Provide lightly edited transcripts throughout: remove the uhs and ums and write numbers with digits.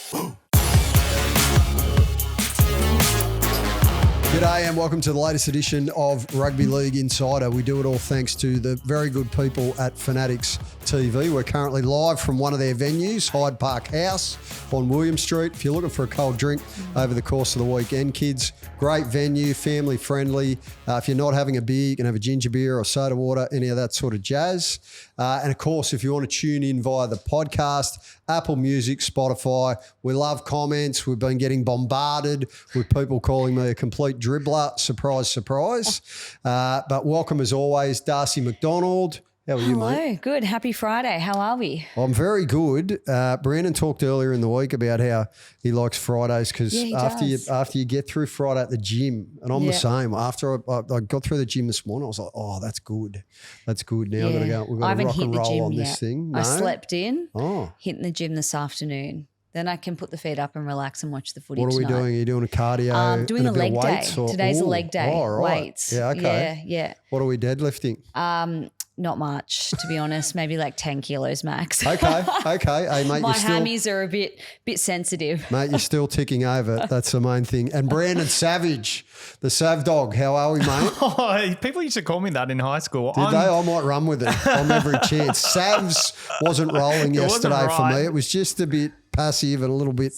G'day and welcome to the latest edition of Rugby League Insider. We do it all thanks to the very good people at Fanatics TV. We're currently live from one of their venues, Hyde Park House on William Street. If you're looking for a cold drink over the course of the weekend, kids, great venue, family friendly. If you're not having a beer, you can have a ginger beer or soda water, any of that sort of jazz. And of course, if you want to tune in via the podcast, Apple Music, Spotify, we love comments. We've been getting bombarded with people calling me a complete dribbler. Surprise, surprise. But welcome as always, Darcie McDonald. How are you, mate? Hello, good. Happy Friday. How are we? I'm very good. Brandon talked earlier in the week about how he likes Fridays because after you get through Friday at the gym, and I'm the same. After I got through the gym this morning, I was like, oh, that's good. That's good. Now I've got to go. We've got to rock and roll on this thing. No? I slept in, hitting the gym this afternoon. Then I can put the feet up and relax and watch the footy What are we tonight. doing? Are you doing a cardio? Doing a leg day. Or, Today's a leg day. Oh, right. Weights. Yeah, okay. Yeah. What are we deadlifting? Not much, to be honest. Maybe like 10 kilos max. Okay. Hey, mate, My hammies are a bit sensitive. Mate, you're still ticking over. That's the main thing. And Brandon Savage, the Sav Dog. How are we, mate? Oh, people used to call me that in high school. Did they? I might run with it on every chance. Savs wasn't rolling yesterday for me. It was just a bit passive and a little bit,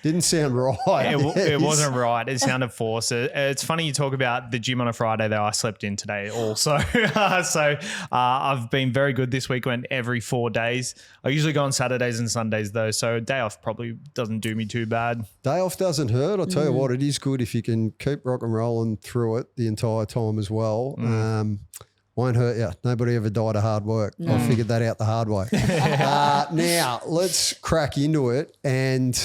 didn't sound right. It wasn't right. It sounded forced. It's funny you talk about the gym on a Friday though. I slept in today also. So I've been very good this week. Went every 4 days. I usually go on Saturdays and Sundays though. So a day off probably doesn't do me too bad. Day off doesn't hurt. I'll tell you what, it is good if you can keep rock and rolling through it the entire time as well. Won't hurt you. Nobody ever died of hard work. I figured that out the hard way. Now, let's crack into it. And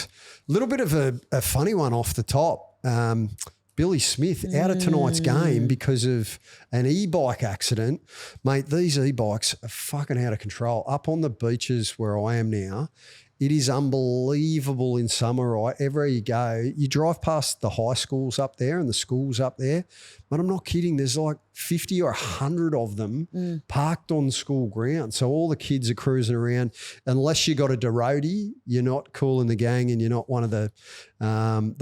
a little bit of a funny one off the top. Billy Smith out of tonight's game because of an e-bike accident. Mate, these e-bikes are fucking out of control. Up on the beaches where I am now, it is unbelievable in summer, right? Everywhere you go, you drive past the high schools up there and the schools up there, but I'm not kidding. There's like 50 or 100 of them parked on school ground. So all the kids are cruising around. Unless you got a Darcie, you're not cool in the gang and you're not one of the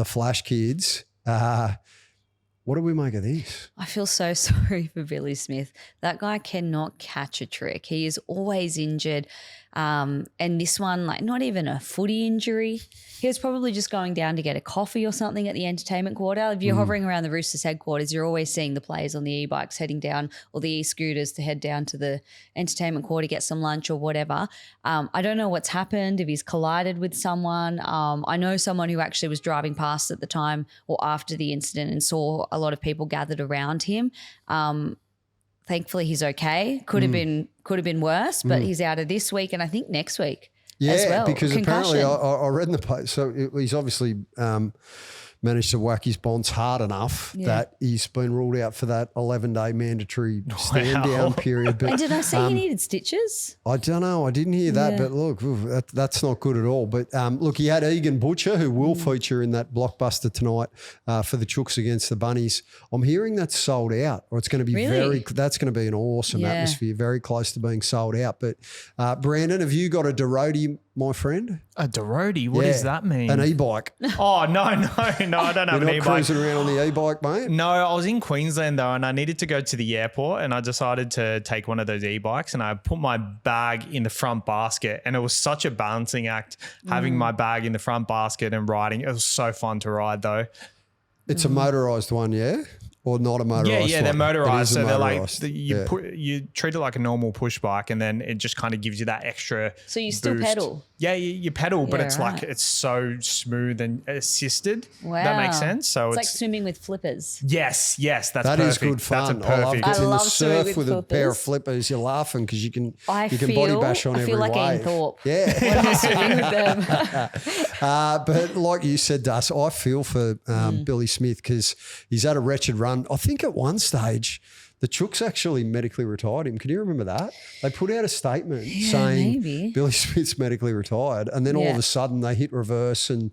flash kids. What do we make of this? I feel so sorry for Billy Smith. That guy cannot catch a trick. He is always injured. And this one, like not even a footy injury. He was probably just going down to get a coffee or something at the entertainment quarter. If you're hovering around the Roosters headquarters, you're always seeing the players on the e-bikes heading down or the e-scooters to head down to the entertainment quarter, get some lunch or whatever. I don't know what's happened, if he's collided with someone. I know someone who actually was driving past at the time or after the incident and saw a lot of people gathered around him. Thankfully, he's okay. Could have been worse, but he's out of this week and I think next week. As well. Because apparently I read in the post, so he's obviously managed to whack his bonds hard enough that he's been ruled out for that 11-day mandatory stand-down period. But, and did I say he needed stitches? I don't know. I didn't hear that, but look, that's not good at all. But look, he had Egan Butcher, who will feature in that blockbuster tonight for the Chooks against the Bunnies. I'm hearing that's sold out, or it's going to be that's going to be an awesome atmosphere, very close to being sold out. But Brandon, have you got a Darcie, my friend? A Darcie? What does that mean? An e-bike. Oh, no, I don't have an e-bike. You're not cruising around on the e-bike, mate? No, I was in Queensland though and I needed to go to the airport and I decided to take one of those e-bikes and I put my bag in the front basket and it was such a balancing act having my bag in the front basket and riding. It was so fun to ride though. It's a motorised one, yeah? Or not a motorised one? Yeah, they're motorised. So they're like, you treat it like a normal push bike and then it just kind of gives you that extra So you still boost. pedal? Yeah, you pedal, but it's like it's so smooth and assisted. Wow. That makes sense. So it's like swimming with flippers. Yes, that's that perfect. Is good fun. That's a perfect. I love I in love the surf with a flippers. pair of flippers. You're laughing because you can body bash on I every feel like wave. Ian Thorpe. Yeah. When I'm swimming with them. But like you said, Dus, I feel for Billy Smith because he's had a wretched run. I think at one stage the Chooks actually medically retired him. Can you remember that? They put out a statement saying Billy Smith's medically retired and then all of a sudden they hit reverse and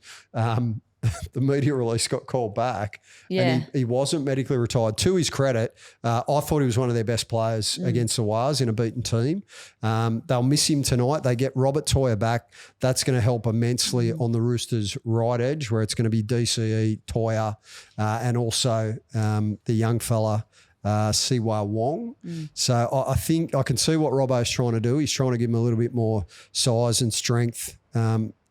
the media release got called back, Yeah. and he wasn't medically retired. To his credit, I thought he was one of their best players against the Wars in a beaten team. They'll miss him tonight. They get Robert Toyer back. That's going to help immensely on the Roosters' right edge, where it's going to be DCE, Toyer, and also the young fella, Siwa Wong. So I think I can see what Robbo's trying to do. He's trying to give him a little bit more size and strength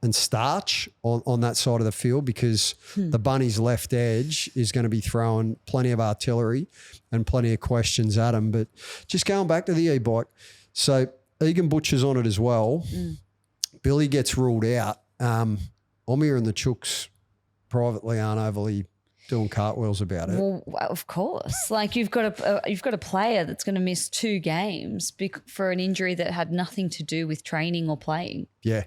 and starch on that side of the field, because the Bunnies' left edge is going to be throwing plenty of artillery and plenty of questions at him. But just going back to the e-bike, so Egan Butcher's on it as well. Billy gets ruled out. I'm hearing the Chooks privately aren't overly doing cartwheels about it. Well, of course. Like you've got a player that's going to miss 2 games for an injury that had nothing to do with training or playing. Yeah.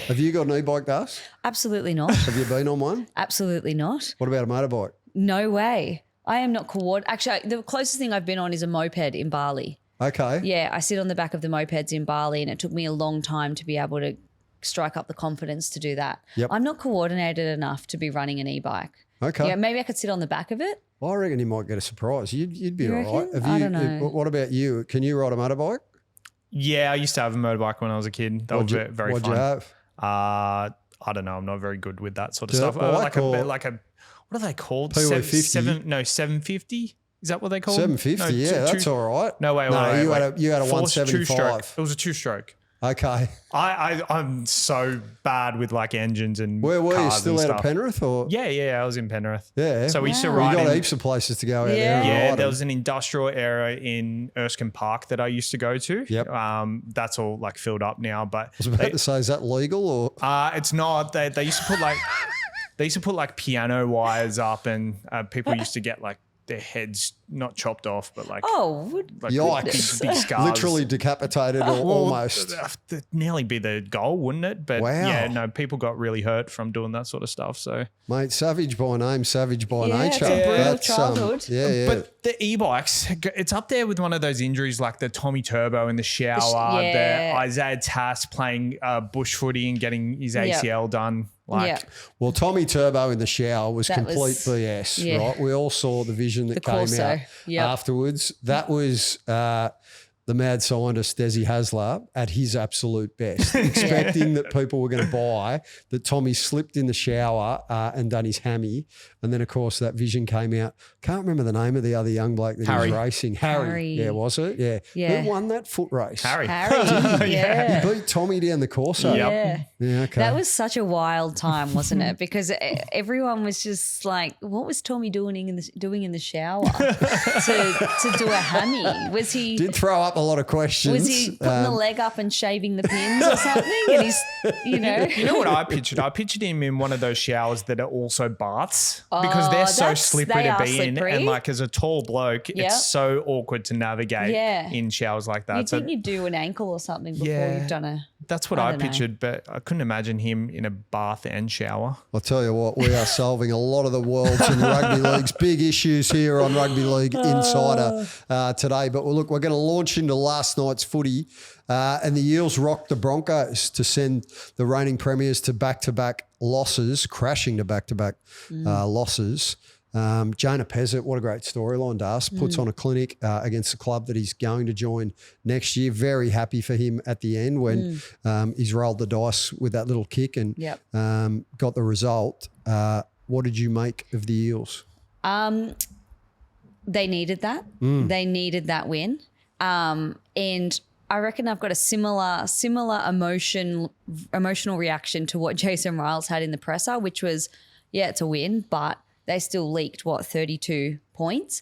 Have you got an e-bike, Das? Absolutely not. Have you been on one? Absolutely not. What about a motorbike? No way. I am not coordinated. Actually, the closest thing I've been on is a moped in Bali. Okay. Yeah, I sit on the back of the mopeds in Bali, and it took me a long time to be able to strike up the confidence to do that. Yep. I'm not coordinated enough to be running an e-bike. Okay. Yeah, maybe I could sit on the back of it. Well, I reckon you might get a surprise. You'd be You all right. reckon? I don't know. What about you? Can you ride a motorbike? Yeah, I used to have a motorbike when I was a kid. That was very What'd fun. you have? I don't know. I'm not very good with that sort of Dirt stuff. bike or- What are they called? PW50? 750. Is that what they call 750, them? yeah, that's all right. No, wait. You had a Forced 175. two-stroke. It was a 2-stroke. Okay. I'm so bad with like engines and Where were you? cars Still and out stuff. of Penrith or? Yeah, I was in Penrith. Yeah. So we used to Wow. Well, ride you got in, heaps of places to go out there. Yeah. and yeah, ride there them. was an industrial area in Erskine Park that I used to go to. Yep. That's all like filled up now, but I was about to say, is that legal or? it's not. They used to put like piano wires up, and people used to get like their heads not chopped off, but like like Yikes. big scars. Literally decapitated or almost. That'd nearly be the goal, wouldn't it? But Wow. yeah, no, people got really hurt from doing that sort of stuff. So, Mate, savage by name, savage by Yeah, nature. it's a brutal That's, childhood. yeah. but the e-bikes, it's up there with one of those injuries like the Tommy Turbo in the shower, yeah. the Isaiah Tass playing bush footy and getting his ACL done. Like, Yeah. Well, Tommy Turbo in the shower was That complete was- BS, yeah. right? We all saw the vision that The came Corso, out yep. afterwards. That was the mad scientist Desi Hasler at his absolute best, expecting that people were going to buy that Tommy slipped in the shower and done his hammy. And then, of course, that vision came out. Can't remember the name of the other young bloke that Harry. he was racing. Harry. Yeah, was it? Yeah. Yeah. Who won that foot race? Harry. Yeah. He beat Tommy down the Corso. Yep. Yeah. Yeah, okay. That was such a wild time, wasn't it? Because everyone was just like, what was Tommy doing in the shower to do a hammy? Was he Did throw up a lot of questions. was he putting the leg up and shaving the pins or something? And he's, You know what I pictured? I pictured him in one of those showers that are also baths because they're so slippery they to are be in. slippery. And like as a tall bloke, Yep. it's so awkward to navigate Yeah. in showers like that. You'd So think you'd do an ankle or something before Yeah. you've done a. that's what I I don't know. pictured, but I couldn't imagine him in a bath and shower. I'll tell you what, we are solving a lot of the world's and rugby league's big issues here on Rugby League Insider today. But look, we're going to launch into last night's footy, and the Eels rocked the Broncos to send the reigning premiers to back-to-back losses, crashing to back-to-back losses. Jonah Pezzett, what a great storyline, Das. Puts on a clinic against the club that he's going to join next year. Very happy for him at the end when he's rolled the dice with that little kick and Yep. got the result. What did you make of the Eels? They needed that. They needed that win. And I reckon I've got a similar emotional reaction to what Jason Riles had in the presser, which was, yeah, it's a win, but they still leaked, 32 points.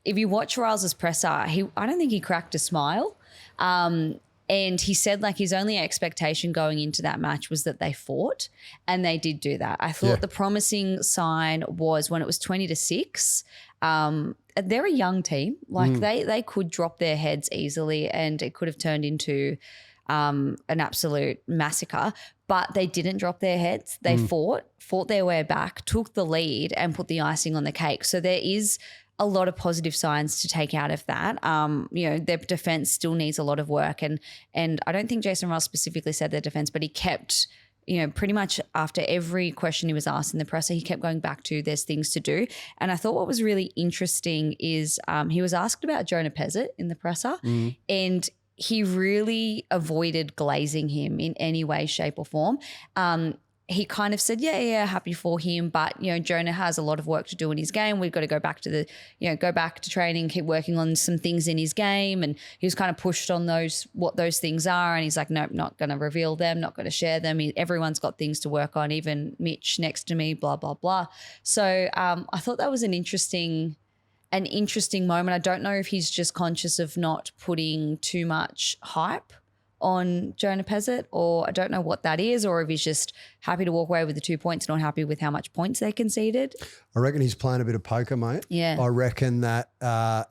If you watch Riles' presser, I don't think he cracked a smile. And he said like his only expectation going into that match was that they fought, and they did do that. I thought the promising sign was when it was 20-6. They're a young team. Like they could drop their heads easily, and it could have turned into an absolute massacre. But they didn't drop their heads. They fought their way back, took the lead, and put the icing on the cake. So there is a lot of positive signs to take out of that. Their defense still needs a lot of work, and I don't think Jason Riles specifically said their defense, but he kept pretty much after every question he was asked in the presser, he kept going back to there's things to do. And I thought what was really interesting is he was asked about Jonah Pezzett in the presser and he really avoided glazing him in any way, shape or form. He kind of said, yeah, happy for him. But, Jonah has a lot of work to do in his game. We've got to go back to go back to training, keep working on some things in his game. And he was kind of pushed on what those things are. And he's like, nope, not going to reveal them, not going to share them. Everyone's got things to work on, even Mitch next to me, blah, blah, blah. So I thought that was an interesting moment. I don't know if he's just conscious of not putting too much hype on Jonah Pezzett, or I don't know what that is, or if he's just happy to walk away with the 2 points, not happy with how much points they conceded. I reckon he's playing a bit of poker, mate. Yeah. I reckon that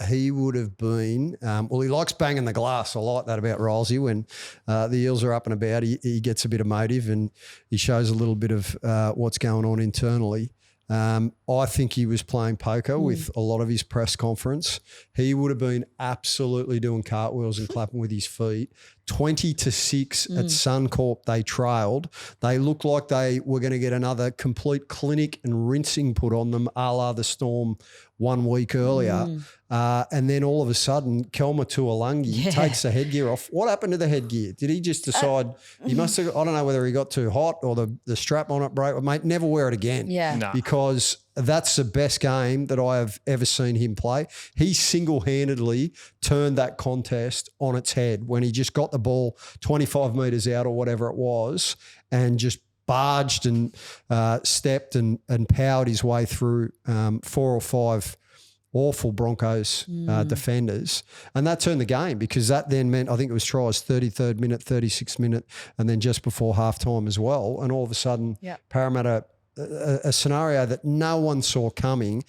he would have been, he likes banging the glass. I like that about Rolsey. When the Eels are up and about, he gets a bit of motive and he shows a little bit of what's going on internally. I think he was playing poker with a lot of his press conference. He would have been absolutely doing cartwheels and clapping with his feet. 20-6 at Suncorp, they trailed. They looked like they were going to get another complete clinic and rinsing put on them, a la the Storm 1 week earlier. And then all of a sudden, Kelma Tuolangi takes the headgear off. What happened to the headgear? Did he just decide he must have, I don't know whether he got too hot or the strap on it broke. Mate, never wear it again. Yeah. No. Because that's the best game that I have ever seen him play. He single-handedly turned that contest on its head when he just got the ball 25 metres out or whatever it was and just barged and stepped and powered his way through 4 or 5 awful Broncos defenders. And that turned the game, because that then meant, I think it was tries 33rd minute, 36th minute, and then just before halftime as well. And all of a sudden, Parramatta, a scenario that no one saw coming,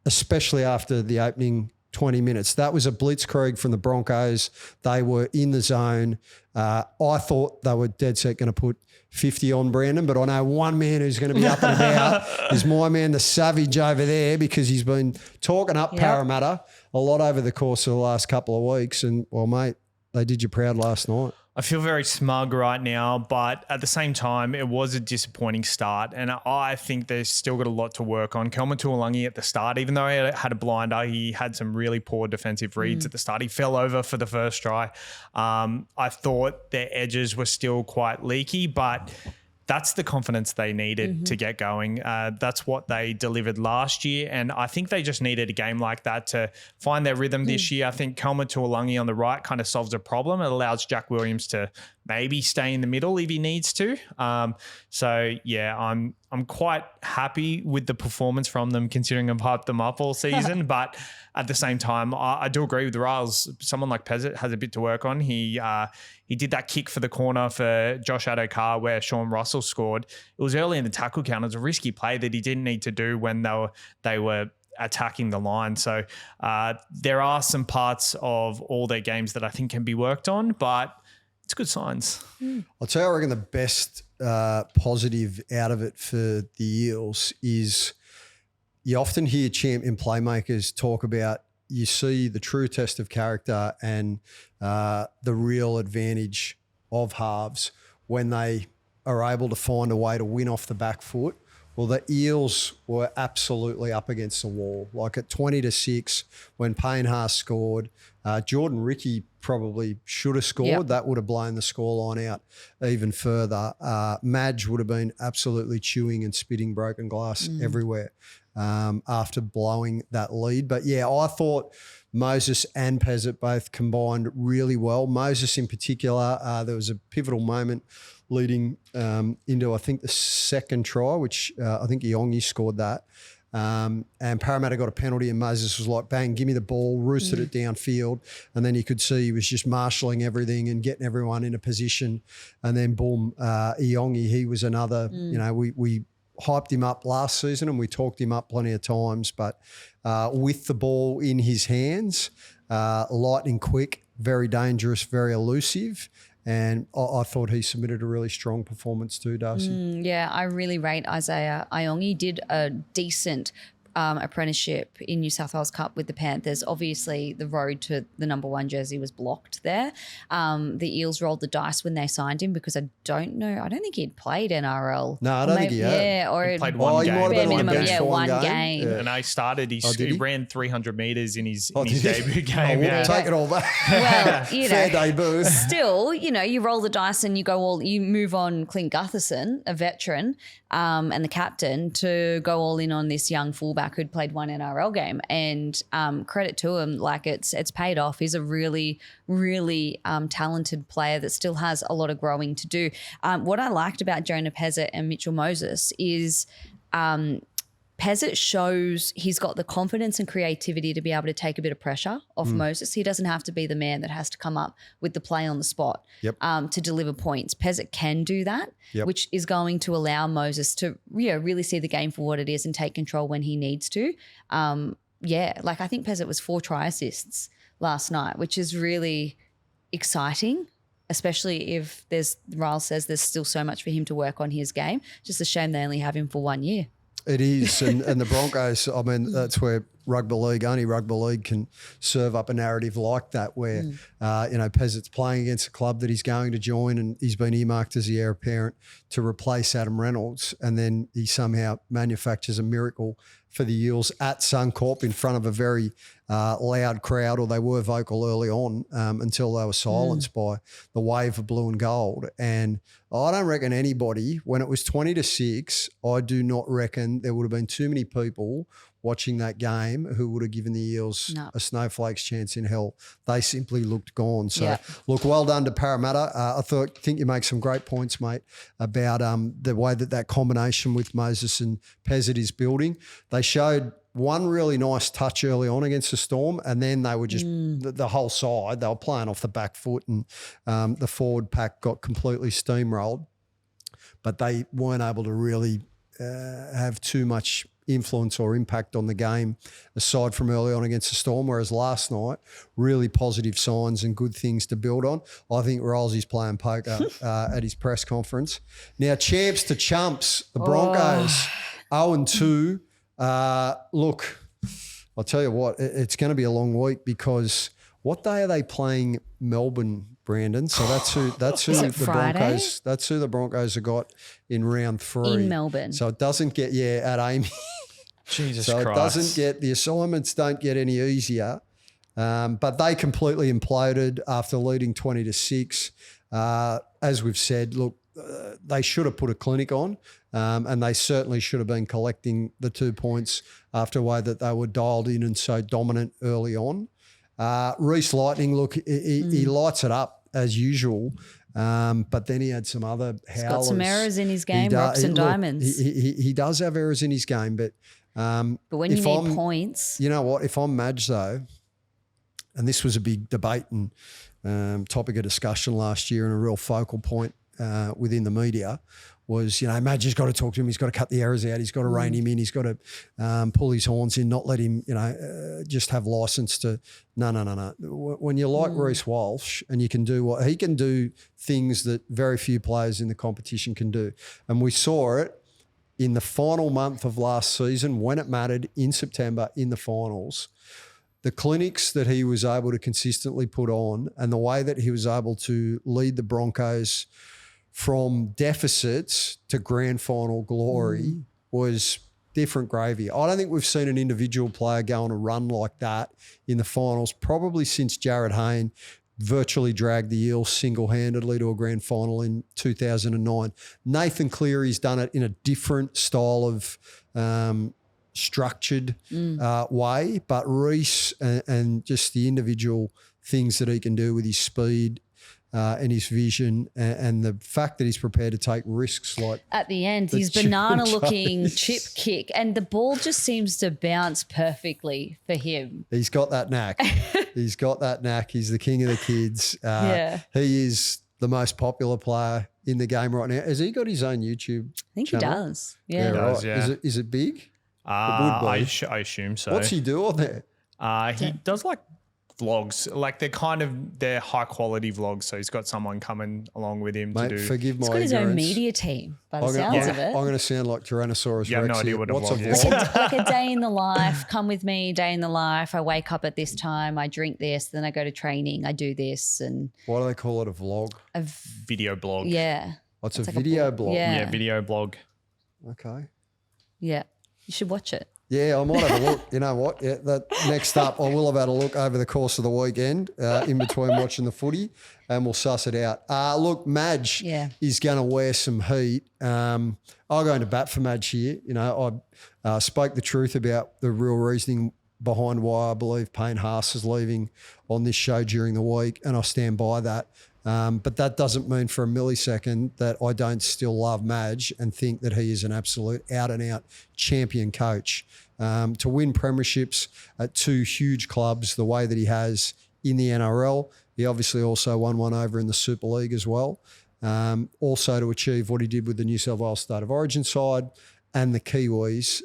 especially after the opening 20 minutes. That was a blitzkrieg from the Broncos. They were in the zone. I thought they were dead set going to put 50 on Brandon, but I know one man who's going to be up and about is my man, the Savage over there, because he's been talking up Parramatta a lot over the course of the last couple of weeks. And, well, mate, they did you proud last night. I feel very smug right now, but at the same time, it was a disappointing start, and I think they've still got a lot to work on. Kelma Tuolangi at the start, even though he had a blinder, he had some really poor defensive reads at the start. He fell over for the first try. I thought their edges were still quite leaky, but that's the confidence they needed to get going. That's what they delivered last year. And I think they just needed a game like that to find their rhythm this year. I think Kelma Tuolangi on the right kind of solves a problem. It allows Jack Williams to maybe stay in the middle if he needs to. I'm quite happy with the performance from them, considering I've hyped them up all season. But at the same time, I do agree with the Rails. Someone like Pezzett has a bit to work on. He did that kick for the corner for Josh Adokar where Sean Russell scored. It was early in the tackle count. It was a risky play that he didn't need to do when they were attacking the line. So there are some parts of all their games that I think can be worked on, but it's good signs. I'll tell you, I reckon the best positive out of it for the Eels is you often hear champion playmakers talk about, you see the true test of character and the real advantage of halves when they are able to find a way to win off the back foot. Well, the Eels were absolutely up against the wall. Like at 20-6, when Payne Haas scored, Jordan Ricky probably should have scored. Yep. That would have blown the scoreline out even further. Madge would have been absolutely chewing and spitting broken glass everywhere after blowing that lead. But, yeah, I thought Moses and Pezzett both combined really well. Moses in particular, there was a pivotal moment leading into, I think, the second try, which I think Iongi scored that. And Parramatta got a penalty and Moses was like, bang, give me the ball, roosted it downfield. And then you could see he was just marshalling everything and getting everyone in a position. And then boom, Iongi, he was another, we hyped him up last season and we talked him up plenty of times, but with the ball in his hands, lightning quick, very dangerous, very elusive. And I thought he submitted a really strong performance too, Darcie. Yeah, I really rate Isaiah Iongi. Did a decent apprenticeship in New South Wales Cup with the Panthers, obviously the road to the number 1 jersey was blocked there. The Eels rolled the dice when they signed him because I don't think he'd played NRL. No, I don't think he had. Yeah, or He played one he game. might have been on the minimum, bench yeah, for one game. game. Yeah. And I started, he ran 300 metres in his did he? debut game. We'll take it all back. Well, you Fair know, debut. still, you roll the dice and you move on Clint Gutherson, a veteran, and the captain, to go all in on this young fullback who'd played one NRL game. And credit to him, like it's paid off. He's a really, really talented player that still has a lot of growing to do. What I liked about Jonah Pezet and Mitchell Moses is Pezet shows he's got the confidence and creativity to be able to take a bit of pressure off Moses. He doesn't have to be the man that has to come up with the play on the spot to deliver points. Pezet can do that, which is going to allow Moses to really see the game for what it is and take control when he needs to. I think Pezet was 4 try assists last night, which is really exciting, especially if Ryle says there's still so much for him to work on his game. Just a shame they only have him for 1 year. It is, and the Broncos, I mean, that's where only rugby league can serve up a narrative like that where, Pezet's playing against a club that he's going to join and he's been earmarked as the heir apparent to replace Adam Reynolds, and then he somehow manufactures a miracle for the Eels at Suncorp in front of a very loud crowd, or they were vocal early on until they were silenced by the wave of blue and gold. And I don't reckon anybody, when it was 20-6, I do not reckon there would have been too many people watching that game who would have given the Eels a snowflake's chance in hell. They simply looked gone. So, look, well done to Parramatta. I think you make some great points, mate, about the way that combination with Moses and Pezet is building. They showed one really nice touch early on against the Storm, and then they were just the whole side. They were playing off the back foot, and the forward pack got completely steamrolled. But they weren't able to really have too much influence or impact on the game aside from early on against the Storm, whereas last night, really positive signs and good things to build on. I think Rolesey's playing poker at his press conference. Now, champs to chumps, the Broncos, 0-2. Look, I'll tell you what, it's going to be a long week because what day are they playing Melbourne, Brandon? So that's who the Friday? Broncos. That's who the Broncos have got in round 3 in Melbourne. So it doesn't get at Amy. Jesus so Christ. it doesn't get the assignments don't get any easier. But they completely imploded after leading 20-6. As we've said, look, they should have put a clinic on, and they certainly should have been collecting the 2 points after the way that they were dialed in and so dominant early on. Reece Lightning, look, he lights it up as usual, but then he had some other howlers. He's got some errors in his game, rocks and diamonds. He does have errors in his game, but when you need points. You know what? If I'm Madge though, and this was a big debate and topic of discussion last year and a real focal point within the media, was, Madge has got to talk to him. He's got to cut the errors out. He's got to rein him in. He's got to pull his horns in, not let him, just have license to. No. When you're like Reece Walsh and you can do what he can do, things that very few players in the competition can do, and we saw it in the final month of last season when it mattered in September in the finals. The clinics that he was able to consistently put on and the way that he was able to lead the Broncos from deficits to grand final glory was different gravy. I don't think we've seen an individual player go on a run like that in the finals probably since Jared Hayne virtually dragged the Eels single-handedly to a grand final in 2009. Nathan Cleary's done it in a different style of structured way, but Reece and just the individual things that he can do with his speed and his vision and the fact that he's prepared to take risks like at the end, his banana-looking chip kick, and the ball just seems to bounce perfectly for him. He's got that knack. He's got that knack. He's the king of the kids. He is the most popular player in the game right now. Has he got his own YouTube I think channel? he does. Yeah. He does, right. yeah. Is it big? I assume so. What's he do on there? He does like vlogs. Like they're high quality vlogs. So he's got someone coming along with him to do. Forgive my He's got his ignorance. own media team by the sounds of it. I'm going to sound like Tyrannosaurus You have Rex. no idea here. what a What's vlog is. Like a day in the life. Come with me, day in the life. I wake up at this time. I drink this. Then I go to training. I do this. And Why do they call it a vlog? Video blog. yeah. Oh, it's It's a like a video blog. blog. Yeah. Yeah, video blog. Okay. Yeah. You should watch it. Yeah, I might have a look. You know what? Yeah, that next up, I will have had a look over the course of the weekend in between watching the footy, and we'll suss it out. Look, Madge is going to wear some heat. I'll go into bat for Madge here. You know, I spoke the truth about the real reasoning behind why I believe Payne Haas is leaving on this show during the week, and I stand by that. But that doesn't mean for a millisecond that I don't still love Madge and think that he is an absolute out-and-out champion coach. To win premierships at two huge clubs the way that he has in the NRL, he obviously also won one over in the Super League as well. Also to achieve what he did with the New South Wales State of Origin side and the Kiwis.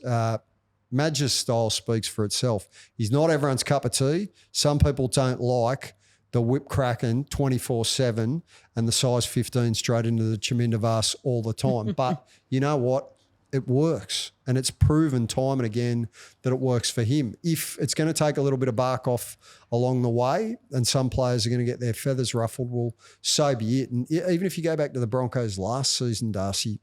Madge's style speaks for itself. He's not everyone's cup of tea. Some people don't like the whip cracking 24/7 and the size 15 straight into the Chamindavas all the time. But you know what? It works. And it's proven time and again that it works for him. If it's going to take a little bit of bark off along the way and some players are going to get their feathers ruffled, well, so be it. And even if you go back to the Broncos last season, Darcie,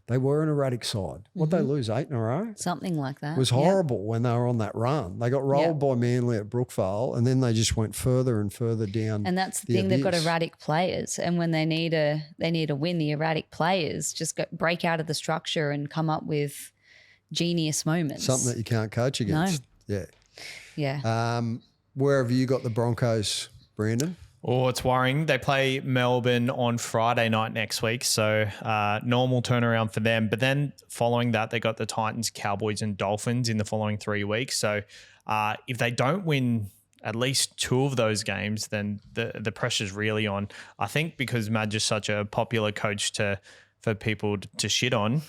they were an erratic side. What'd they lose, 8 in a row? Something like that. It was horrible when they were on that run. They got rolled by Manly at Brookvale, and then they just went further and further down. And that's the thing, they've got erratic players. And when they need a win, the erratic players just break out of the structure and come up with genius moments. Something that you can't coach against. No. Yeah. Yeah. Where have you got the Broncos, Brandon? Oh, it's worrying. They play Melbourne on Friday night next week, so normal turnaround for them. But then following that, they got the Titans, Cowboys and Dolphins in the following 3 weeks. So if they don't win at least 2 of those games, then the pressure's really on. I think because Madge is such a popular coach for people to shit on,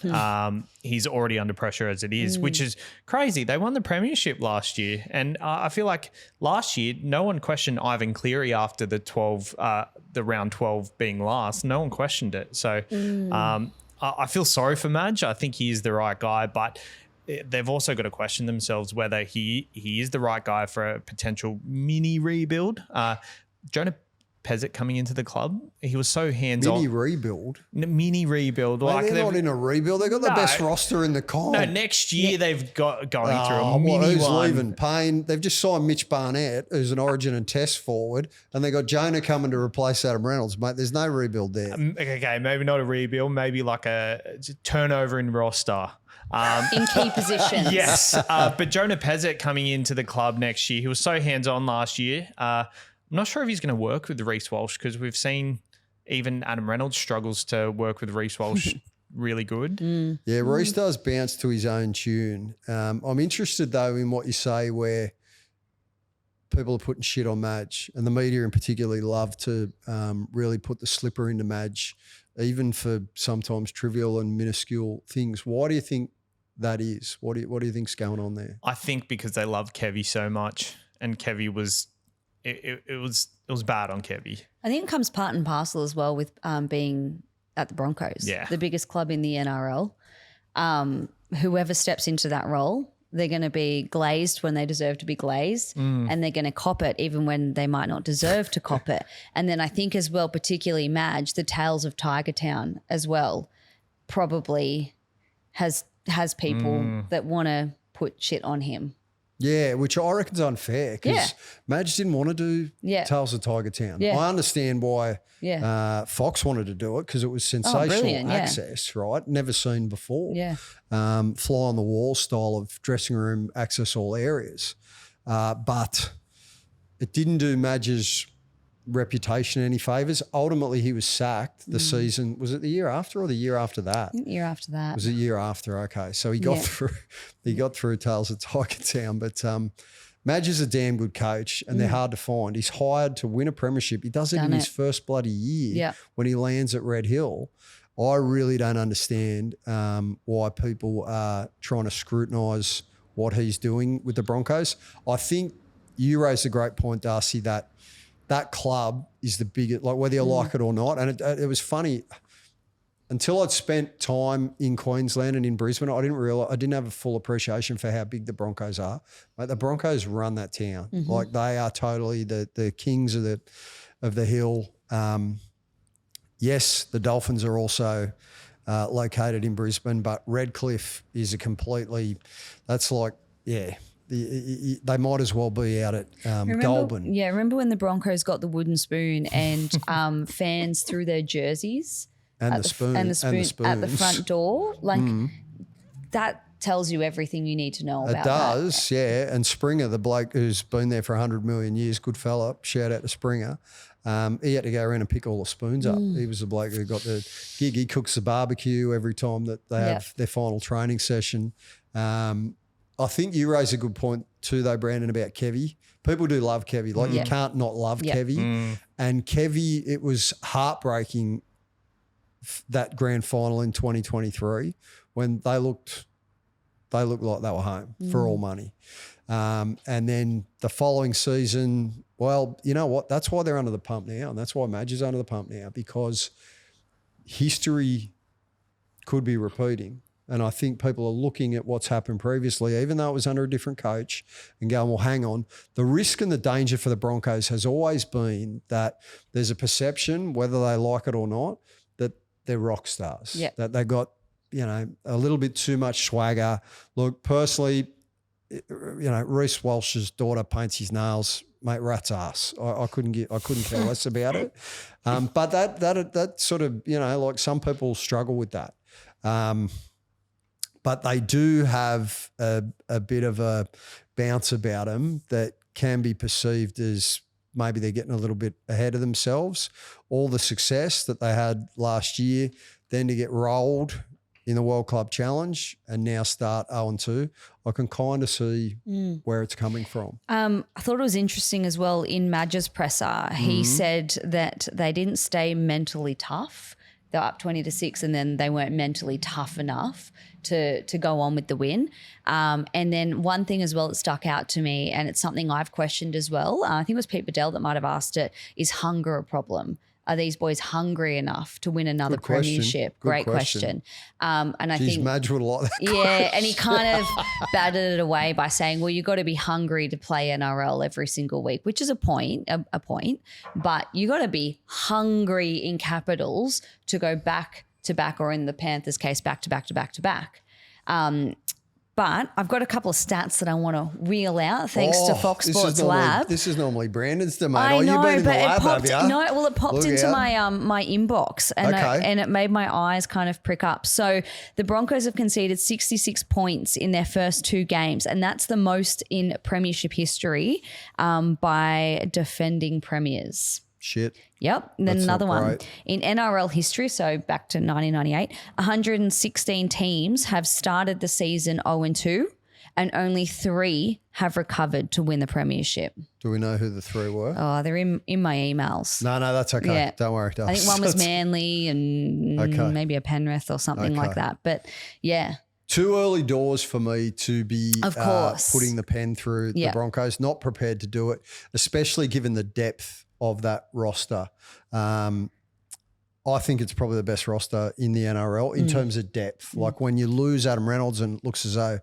he's already under pressure as it is, which is crazy. They won the premiership last year, and I feel like last year no one questioned Ivan Cleary after the round 12 being last. No one questioned it. So I feel sorry for Madge. I think he is the right guy, but they've also got to question themselves whether he is the right guy for a potential mini rebuild. Jonah Pezzett coming into the club, he was so hands-on. Mini rebuild? Mini rebuild. Mate, they're not in a rebuild. They've got the best roster in the comp. No, next year they've got going through a mini who's one. leaving? Payne. They've just signed Mitch Barnett, who's an Origin and Test forward, and they got Jonah coming to replace Adam Reynolds. Mate, there's no rebuild there. Okay, maybe not a rebuild, maybe like a turnover in roster. In key positions. Yes, but Jonah Pezzett coming into the club next year, he was so hands-on last year. I'm not sure if he's going to work with Reece Walsh because we've seen even Adam Reynolds struggles to work with Reece Walsh really good. Yeah, Reece does bounce to his own tune. I'm interested, though, in what you say where people are putting shit on Madge, and the media in particularly love to really put the slipper into Madge, even for sometimes trivial and minuscule things. Why do you think that is? What do you think's going on there? I think because they love Kevy so much, and Kevy was it was bad on Kevy. I think it comes part and parcel as well with being at the Broncos, the biggest club in the NRL. Whoever steps into that role, they're going to be glazed when they deserve to be glazed, and they're going to cop it even when they might not deserve to cop it. And then I think as well, particularly Madge, the Tales of Tiger Town as well, probably has people that want to put shit on him. Yeah, which I reckon's unfair because Madge didn't want to do Tales of Tiger Town. Yeah. I understand why Fox wanted to do it because it was sensational access, right? Never seen before. Yeah. Fly on the wall style of dressing room access all areas. But it didn't do Madge's reputation any favours. Ultimately, he was sacked the season. Was it the year after or the year after that? I think the year after that. Was it the year after? Okay. So he got through Tales of Tiger Town. But Madge is a damn good coach and they're hard to find. He's hired to win a premiership. He does it in his first bloody year when he lands at Red Hill. I really don't understand why people are trying to scrutinise what he's doing with the Broncos. I think you raised a great point, Darcie, that club is the biggest, like whether you like it or not. And it was funny. Until I'd spent time in Queensland and in Brisbane, I didn't have a full appreciation for how big the Broncos are. Like the Broncos run that town. Like they are totally the kings of the hill. Yes, the Dolphins are also located in Brisbane, but Redcliffe is they might as well be out at Goulburn. Yeah, remember when the Broncos got the wooden spoon and fans threw their jerseys? And the spoon at the front door, like that tells you everything you need to know about it. Does, yeah. And Springer, the bloke who's been there for 100 million years, good fella. Shout out to Springer. He had to go around and pick all the spoons up. He was the bloke who got the gig. He cooks the barbecue every time that they have their final training session. I think you raise a good point too, though, Brandon, about Kevy. People do love Kevy. Like you can't not love Kevy. And Kevy, it was heartbreaking that grand final in 2023 when they looked like they were home for all money. And then the following season, well, you know what? That's why they're under the pump now, and that's why Madge is under the pump now, because history could be repeating. And I think people are looking at what's happened previously, even though it was under a different coach, and going, well, hang on. The risk and the danger for the Broncos has always been that there's a perception, whether they like it or not, that they're rock stars, that they got, a little bit too much swagger. Look, personally, Reece Walsh's daughter paints his nails, mate, rat's ass. I couldn't care less about it. But that sort of, like some people struggle with that. But they do have a bit of a bounce about them that can be perceived as maybe they're getting a little bit ahead of themselves. All the success that they had last year, then to get rolled in the World Club Challenge and now start 0-2, I can kind of see where it's coming from. I thought it was interesting as well in Madge's presser. He said that they didn't stay mentally tough. They're up 20-6 and then they weren't mentally tough enough to go on with the win. And then one thing as well that stuck out to me, and it's something I've questioned as well, I think it was Pete Bedell that might have asked it, is hunger a problem? Are these boys hungry enough to win another premiership? Great question. And I think Madge would like that question. And he kind of batted it away by saying, well, you've got to be hungry to play NRL every single week, which is a point, but you got to be hungry in capitals to go back to back, or in the Panthers case, back to back to back to back. But I've got a couple of stats that I want to reel out thanks to Fox Sports Lab. This is normally Brandon's domain. I know, you've been in the lab, have you? No, well, it popped Look into out. my inbox and it made my eyes kind of prick up. So the Broncos have conceded 66 points in their first 2 games, and that's the most in premiership history by defending premiers. Shit. Yep. And then That's another not one. great. In NRL history, so back to 1998, 116 teams have started the season 0-2 and only 3 have recovered to win the premiership. Do we know who the 3 were? Oh, they're in my emails. No, that's okay. Yeah. Don't worry. I think one was Manly and maybe a Penrith or something like that. But yeah. Too early doors for me to be Of course. Putting the pen through the Broncos. Not prepared to do it, especially given the depth of that roster. I think it's probably the best roster in the NRL in terms of depth. Like when you lose Adam Reynolds, and it looks as though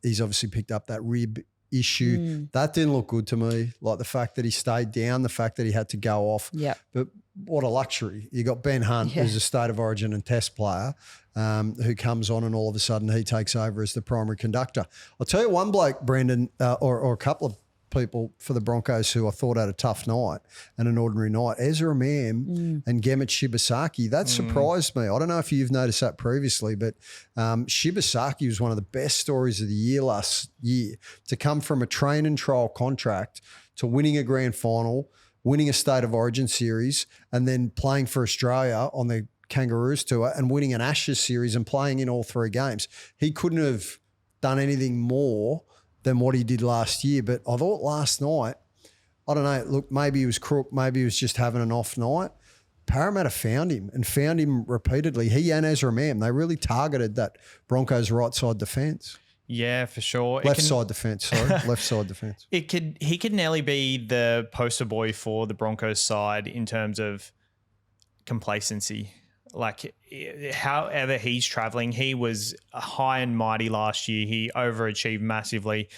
he's obviously picked up that rib issue. That didn't look good to me. Like the fact that he stayed down, the fact that he had to go off. Yeah. But what a luxury. You got Ben Hunt, who's a State of Origin and Test player, who comes on and all of a sudden he takes over as the primary conductor. I'll tell you one bloke, Brendan, or a couple of people for the Broncos who I thought had a tough night and an ordinary night. Ezra Mam and Gemmet Shibasaki. That surprised me. I don't know if you've noticed that previously, but Shibasaki was one of the best stories of the year last year, to come from a train and trial contract to winning a grand final, winning a State of Origin series, and then playing for Australia on the Kangaroos tour and winning an Ashes series and playing in all 3 games. He couldn't have done anything more than what he did last year. But I thought last night, I don't know, look, maybe he was crook, maybe he was just having an off night. Parramatta found him repeatedly. He and Ezra Mam, they really targeted that Broncos right side defence. Yeah, for sure. Left side defence, sorry. Left side defence. He could nearly be the poster boy for the Broncos side in terms of complacency. Like, however he's traveling, he was high and mighty last year. He overachieved massively.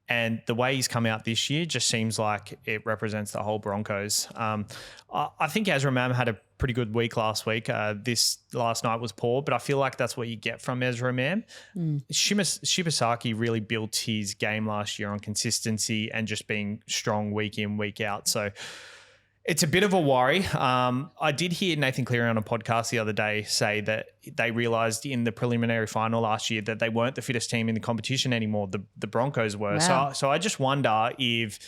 And the way he's come out this year just seems like it represents the whole Broncos. I think Ezra Mam had a pretty good week last week. This last night was poor, but I feel like that's what you get from Ezra Mam. Shibasaki really built his game last year on consistency and just being strong week in, week out. So it's a bit of a worry. I did hear Nathan Cleary on a podcast the other day say that they realised in the preliminary final last year that they weren't the fittest team in the competition anymore. The Broncos were. Wow. So I just wonder if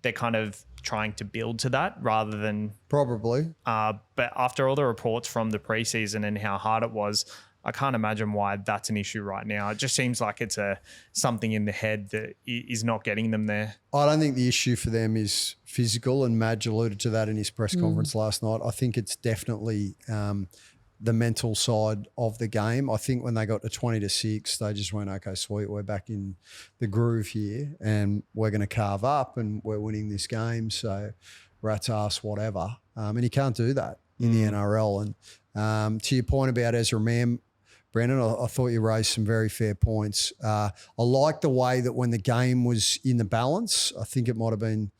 they're kind of trying to build to that rather than Probably. but after all the reports from the preseason and how hard it was, I can't imagine why that's an issue right now. It just seems like it's something in the head that is not getting them there. I don't think the issue for them is physical, and Madge alluded to that in his press conference last night. I think it's definitely the mental side of the game. I think when they got to 20-6, they just went, okay, sweet, we're back in the groove here and we're going to carve up and we're winning this game. So rat's ass, whatever. And you can't do that in the NRL. And to your point about Ezra Mam, Brandon, I thought you raised some very fair points. I like the way that when the game was in the balance, I think it might have been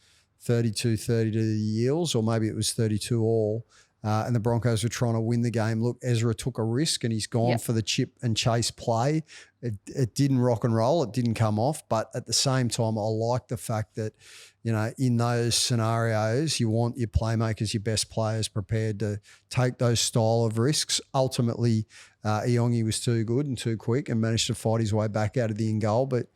32-30 to the Eels, or maybe it was 32 all, and the Broncos were trying to win the game. Look, Ezra took a risk and he's gone for the chip and chase play. It didn't rock and roll. It didn't come off. But at the same time, I like the fact that, you know, in those scenarios, you want your playmakers, your best players prepared to take those style of risks. Ultimately, Iongi was too good and too quick and managed to fight his way back out of the in goal. But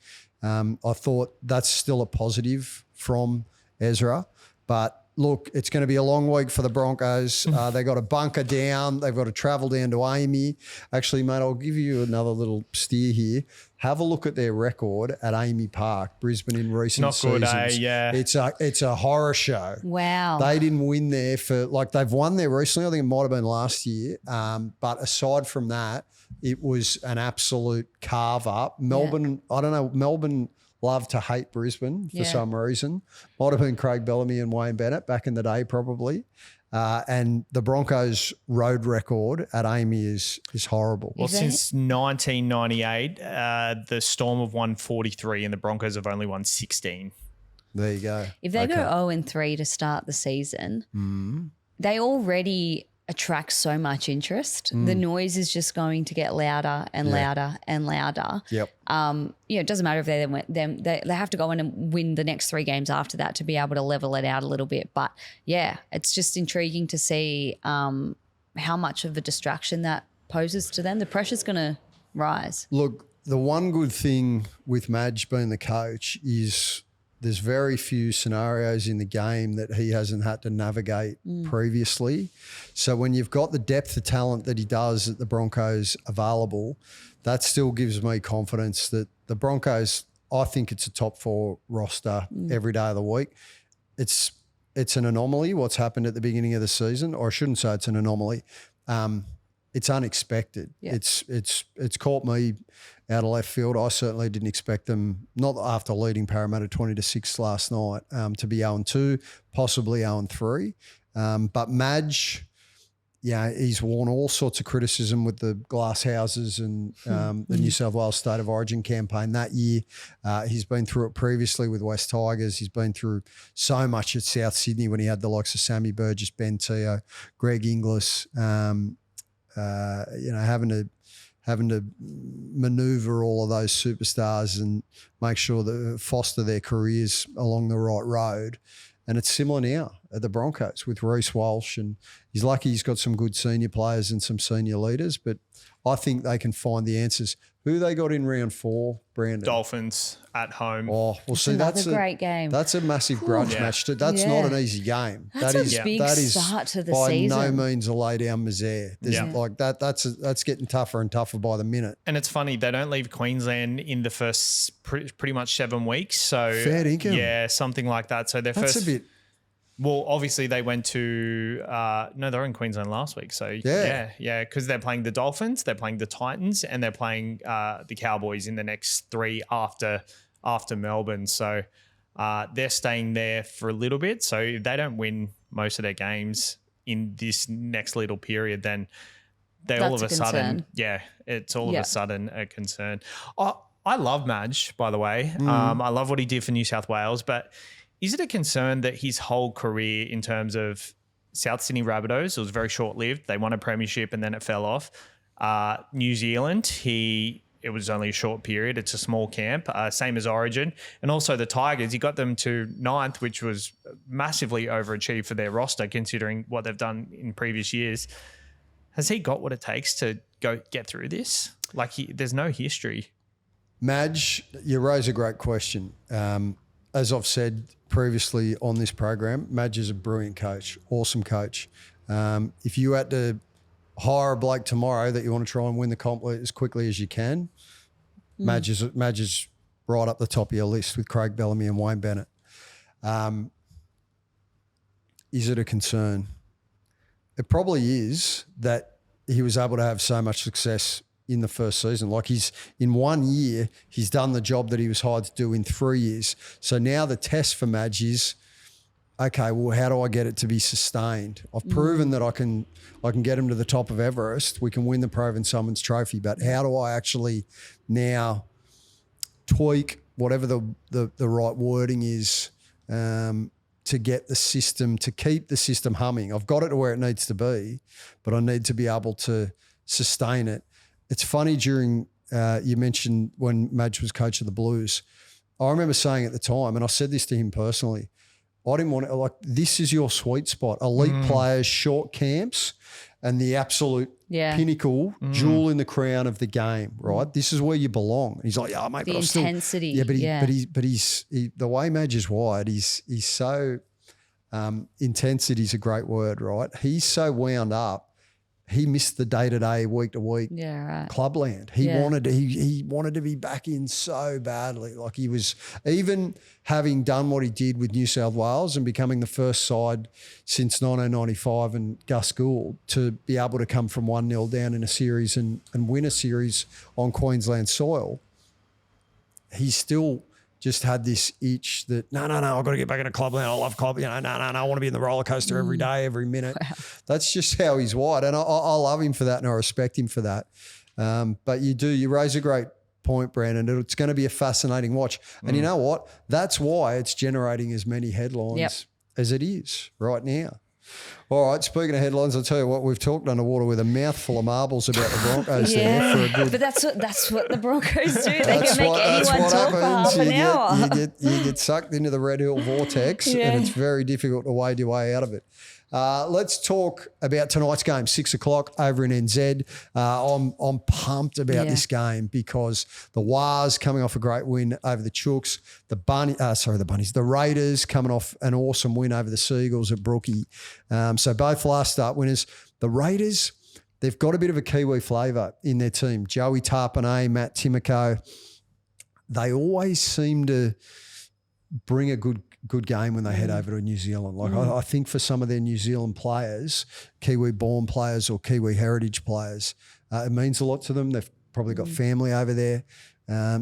I thought that's still a positive from Ezra. But look, it's going to be a long week for the Broncos. They got to bunker down. They've got to travel down to Amy. Actually, mate, I'll give you another little steer here. Have a look at their record at Amy Park, Brisbane, in recent seasons. Not good, yeah. It's a horror show. Wow. They didn't win there they've won there recently. I think it might have been last year. But aside from that, it was an absolute carve up. Melbourne, I don't know, Melbourne love to hate Brisbane for some reason. Might have been Craig Bellamy and Wayne Bennett back in the day probably. And the Broncos' road record at Amy is horrible. Well, since 1998, the Storm have won 43 and the Broncos have only won 16. There you go. If they go 0-3 to start the season, they already attract so much interest. The noise is just going to get louder and louder and louder. Yep. It doesn't matter if they have to go in and win the next 3 games after that to be able to level it out a little bit. But yeah, it's just intriguing to see how much of a distraction that poses to them. The pressure's going to rise. Look, the one good thing with Madge being the coach is there's very few scenarios in the game that he hasn't had to navigate previously. So when you've got the depth of talent that he does at the Broncos available, that still gives me confidence that the Broncos, I think it's a top 4 roster every day of the week. It's an anomaly what's happened at the beginning of the season, or I shouldn't say it's an anomaly. It's unexpected. Yeah. It's caught me out of left field. I certainly didn't expect them, not after leading Parramatta 20-6 last night, to be 0-2, possibly 0-3. But Madge, he's worn all sorts of criticism with the glass houses and the New South Wales State of Origin campaign that year. He's been through it previously with West Tigers. He's been through so much at South Sydney when he had the likes of Sammy Burgess, Ben Teo, Greg Inglis, having to manoeuvre all of those superstars and make sure that foster their careers along the right road. And it's similar now at the Broncos with Reece Walsh, and he's lucky he's got some good senior players and some senior leaders, but I think they can find the answers. Who they got in round 4, Brandon? Dolphins at home. Oh, well, see, that's a great game. That's a massive grudge match. That's not an easy game. That's a big start to the season. By no means a lay down misère. Like that's getting tougher and tougher by the minute. And it's funny, they don't leave Queensland in the first pretty much 7 weeks. So fair income. Yeah, something like that. So that's a bit. Well, obviously they went to no, they were in Queensland last week. So yeah, because they're playing the Dolphins, they're playing the Titans, and they're playing the Cowboys in the next 3 after Melbourne. So they're staying there for a little bit. So if they don't win most of their games in this next little period, then they all of a sudden, it's all of a sudden a concern. I love Madge, by the way. I love what he did for New South Wales, but is it a concern that his whole career in terms of South Sydney Rabbitohs, it was very short-lived. They won a premiership and then it fell off. New Zealand, it was only a short period. It's a small camp, same as Origin. And also the Tigers, he got them to 9th, which was massively overachieved for their roster considering what they've done in previous years. Has he got what it takes to go get through this? Like there's no history. Madge, you raise a great question. As I've said previously on this program, Madge is a brilliant coach, awesome coach. If you had to hire a bloke tomorrow that you want to try and win the comp as quickly as you can, Madge is right up the top of your list with Craig Bellamy and Wayne Bennett. Is it a concern? It probably is that he was able to have so much success in the first season. Like in 1 year, he's done the job that he was hired to do in 3 years. So now the test for Madge is, okay, well, how do I get it to be sustained? I've proven that I can get him to the top of Everest. We can win the Proven Summons Trophy, but how do I actually now tweak whatever the right wording is to get the system, to keep the system humming? I've got it to where it needs to be, but I need to be able to sustain it. It's funny during, you mentioned when Madge was coach of the Blues, I remember saying at the time, and I said this to him personally, I didn't want to, this is your sweet spot. Elite players, short camps, and the absolute pinnacle, jewel in the crown of the game, right? This is where you belong. And he's like, yeah, mate, the but intensity. But he's the way Madge is wired, he's so, intensity is a great word, right? He's so wound up. He missed the day-to-day, week-to-week clubland. He wanted to be back in so badly. Like he was, even having done what he did with New South Wales and becoming the first side since 1995 and Gus Gould to be able to come from 1-0 down in a series and win a series on Queensland soil, he still just had this itch that, no, I've got to get back into clubland. I love club. No, I want to be in the roller coaster every day, every minute. Wow. That's just how he's wired. And I love him for that and I respect him for that. But you raise a great point, Brandon. It's going to be a fascinating watch. And you know what? That's why it's generating as many headlines as it is right now. All right, speaking of headlines, I'll tell you what, we've talked underwater with a mouthful of marbles about the Broncos there. For a good, but that's what the Broncos do. They can make anyone talk for half an hour. You get sucked into the Red Hill vortex and it's very difficult to wade your way out of it. Let's talk about tonight's game, 6 o'clock over in NZ. I'm pumped about this game because the Wars coming off a great win over the Chooks, the Raiders coming off an awesome win over the Seagulls at Brookie. So both last start winners. The Raiders, they've got a bit of a Kiwi flavour in their team. Joey Tarpanay, Matt Timoko, they always seem to bring a good game when they head over to New Zealand. Like I think for some of their New Zealand players, Kiwi-born players or Kiwi heritage players, it means a lot to them. They've probably got family over there.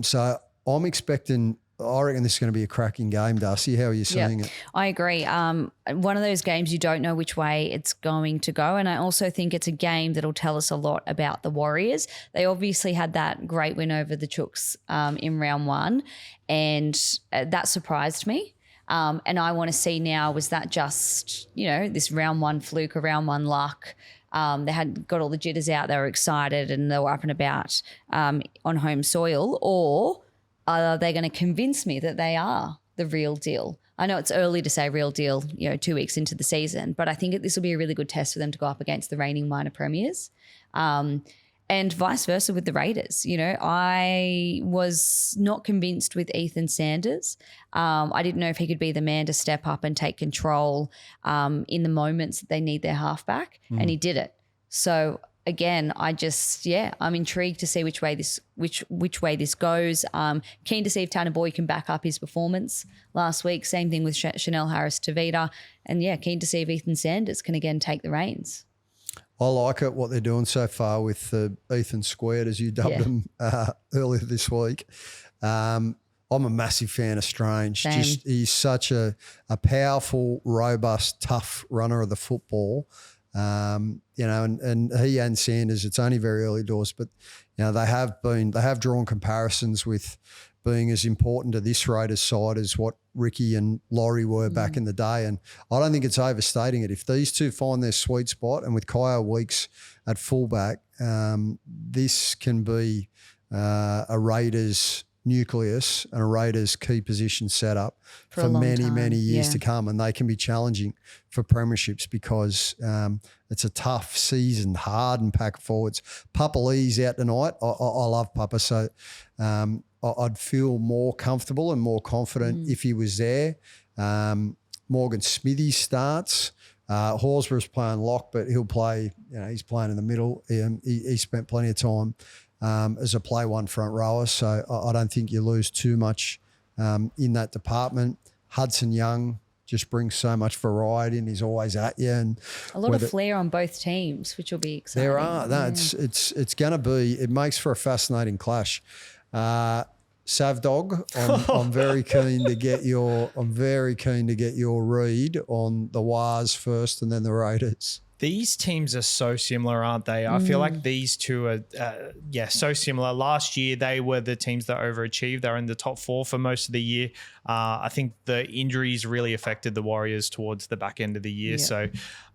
So I'm expecting, I reckon this is going to be a cracking game, Darcie. How are you seeing it? I agree. One of those games you don't know which way it's going to go, and I also think it's a game that'll tell us a lot about the Warriors. They obviously had that great win over the Chooks in round one, and that surprised me. And I want to see now, was that just, this round one fluke or round one luck? They had got all the jitters out, they were excited and they were up and about on home soil, or are they going to convince me that they are the real deal? I know it's early to say real deal, 2 weeks into the season, but I think this will be a really good test for them to go up against the reigning minor premiers. And vice versa with the Raiders. I was not convinced with Ethan Sanders. I didn't know if he could be the man to step up and take control in the moments that they need their halfback, and he did it. So again, I'm intrigued to see which way this goes. Keen to see if Tanner Boy can back up his performance last week. Same thing with Chanel Harris-Tavita. And, keen to see if Ethan Sanders can again take the reins. I like it, what they're doing so far with the Ethan Squared, as you dubbed him earlier this week. I'm a massive fan of Strange. Same. He's such a powerful, robust, tough runner of the football. And he and Sanders, it's only very early doors, but they have drawn comparisons with being as important to this Raiders side as what Ricky and Laurie were back in the day. And I don't think it's overstating it. If these two find their sweet spot, and with Kyle Weeks at fullback, this can be a Raiders nucleus and a Raiders key position setup for many years to come, and they can be challenging for premierships because it's a tough season, hardened pack of forwards. Papa Lee's out tonight. I love Papa, so I'd feel more comfortable and more confident if he was there. Morgan Smithy starts. Horsburgh's playing lock, but he'll play, he's playing in the middle. He spent plenty of time as a play one front rower, so I don't think you lose too much in that department. Hudson Young just brings so much variety and he's always at you. And a lot of flair on both teams, which will be exciting. There are. No, it's going to be, it makes for a fascinating clash. Savdog, I'm very keen to get your read on the Wars first and then the Raiders. These teams are so similar, aren't they? I feel like these two are, so similar. Last year, they were the teams that overachieved. They were in the top 4 for most of the year. I think the injuries really affected the Warriors towards the back end of the year. Yeah. So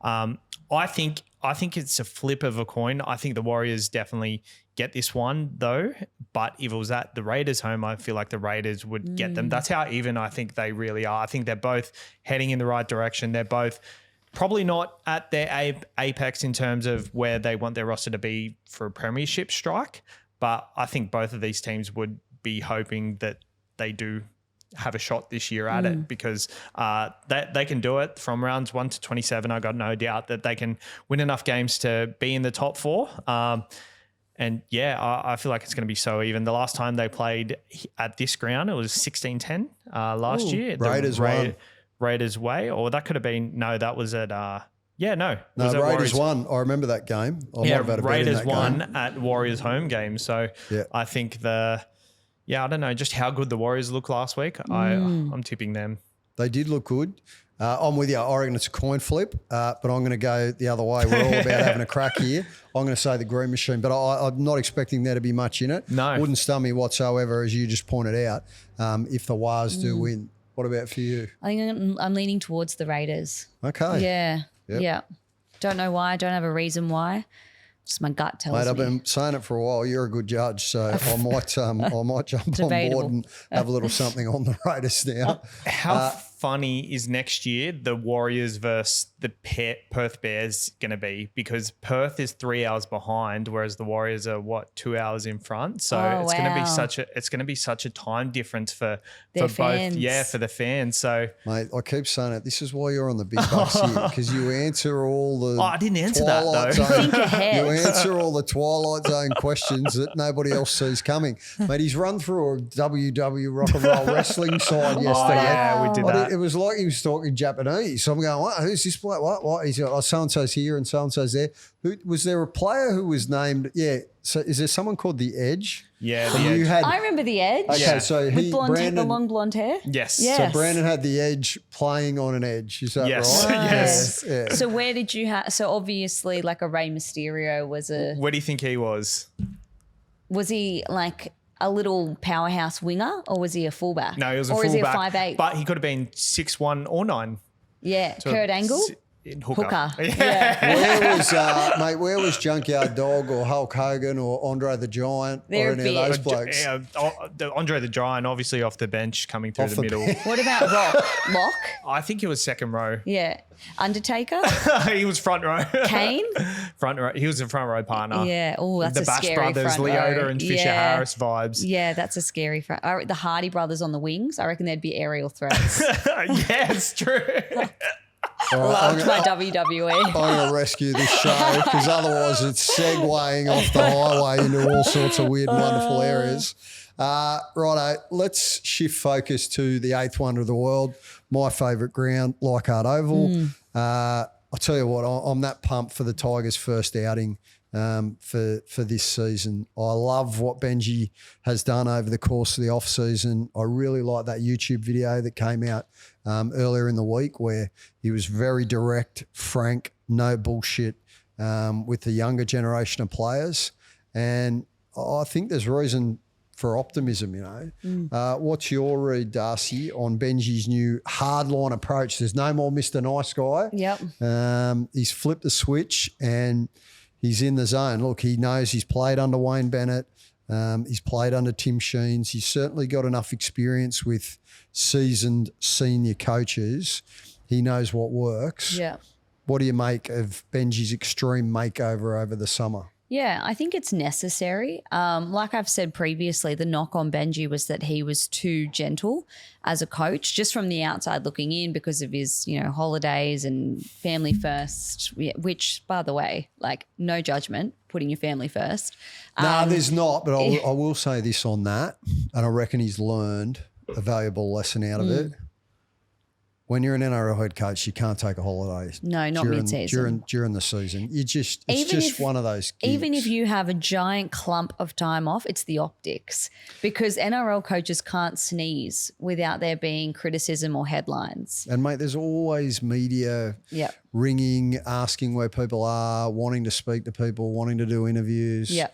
I think it's a flip of a coin. I think the Warriors definitely get this one, though. But if it was at the Raiders' home, I feel like the Raiders would get them. That's how even I think they really are. I think they're both heading in the right direction. They're both probably not at their apex in terms of where they want their roster to be for a premiership strike, but I think both of these teams would be hoping that they do have a shot this year at it because they can do it from rounds 1 to 27. I got no doubt that they can win enough games to be in the top 4. I feel like it's going to be so even. The last time they played at this ground, it was 16-10 last year. Raiders won. Raiders way, or that could have been, that was at, Raiders won. I remember that game. Raiders won at Warriors home game. So I think I don't know just how good the Warriors look last week. I'm tipping them. They did look good. I'm with you. I reckon it's a coin flip, but I'm going to go the other way. We're all about having a crack here. I'm going to say the Green Machine, but I'm not expecting there to be much in it. No. Wouldn't stun me whatsoever, as you just pointed out, if the Wars do win. What about for you? I think I'm leaning towards the Raiders. Okay. Yeah. Yep. Yeah. Don't know why. Don't have a reason why. Just my gut tells me. I've been saying it for a while. You're a good judge, so I might jump on board and have a little something on the Raiders now. How funny is next year the Warriors versus the Perth Bears going to be? Because Perth is 3 hours behind, whereas the Warriors are 2 hours in front. So it's going to be such a time difference for fans. Both. Yeah, for the fans. So mate, I keep saying it. This is why you're on the big bucks here, because you answer all the. I didn't answer that though. Think ahead. You answer all the Twilight Zone questions that nobody else sees coming. Mate, he's run through a WW rock and roll wrestling side yesterday. Oh, yeah, we did that. It was like he was talking Japanese. So I'm going, what? Who's this player? What? He's got, so-and-so's here and so-and-so's there. Was there a player who was named? Yeah. So is there someone called The Edge? Yeah, The Edge. I remember The Edge. Okay, yeah. so with the long blonde hair? Yes. So Brandon had The Edge playing on an edge. Is that yes. right? Yes. Yeah. So where did you have? So obviously, like a Rey Mysterio was a. Where do you think he was? Was he like a little powerhouse winger, or was he a fullback? No, he was a fullback. Or is he a 5'8"? But he could have been 6'1" or 9. Yeah, Kurt Angle. Hooker. Yeah. Where was Junkyard Dog or Hulk Hogan or Andre the Giant They're or any of those blokes? Andre the Giant, obviously off the bench, coming through the middle. What about Rock? I think he was second row. Yeah. Undertaker? He was front row. Kane? Front row. He was a front row partner. Yeah. Oh, that's the a Bash scary Brothers, front Leota row. and Fisher Harris vibes. Yeah, that's a scary front. The Hardy Brothers on the wings. I reckon there'd be aerial threats. Yeah, it's true. Loved my WWE. I'm going to rescue this show because otherwise it's segueing off the highway into all sorts of weird, wonderful areas. Righto, let's shift focus to the eighth wonder of the world, my favourite ground, Leichhardt Oval. I'll tell you what, I'm that pumped for the Tigers' first outing for this season. I love what Benji has done over the course of the off-season. I really like that YouTube video that came out earlier in the week where he was very direct, frank, no bullshit with the younger generation of players. And I think there's reason for optimism, you know. What's your read, Darcie, on Benji's new hardline approach? There's no more Mr. Nice Guy. Yep. He's flipped the switch and he's in the zone. Look, he knows he's played under Wayne Bennett. He's played under Tim Sheens. He's certainly got enough experience with seasoned senior coaches. He knows what works. Yeah. What do you make of Benji's extreme makeover over the summer? Yeah, I think it's necessary. Like I've said previously, the knock on Benji was that he was too gentle as a coach, just from the outside looking in because of his, you know, holidays and family first, which, by the way, like no judgment, putting your family first. No, there's not, but I will say this on that, and I reckon he's learned a valuable lesson out of it. When you're an NRL head coach, you can't take a holiday. No, not mid-season. During the season. It's one of those gigs. Even if you have a giant clump of time off, it's the optics because NRL coaches can't sneeze without there being criticism or headlines. And, mate, there's always media ringing, asking where people are, wanting to speak to people, wanting to do interviews. Yeah.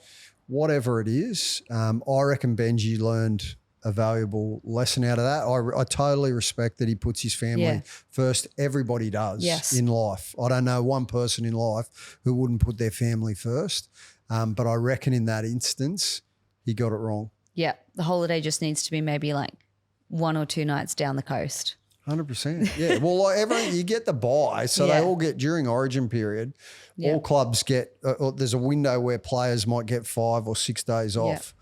Whatever it is, I reckon Benji learned a valuable lesson out of that. I totally respect that he puts his family first. Everybody does in life. I don't know one person in life who wouldn't put their family first. But I reckon in that instance, he got it wrong. Yeah. The holiday just needs to be maybe like 1 or 2 nights down the coast. 100%. Yeah. Well, like you get the bye, so they all get during Origin period. Yeah. All clubs get there's a window where players might get 5 or 6 days off.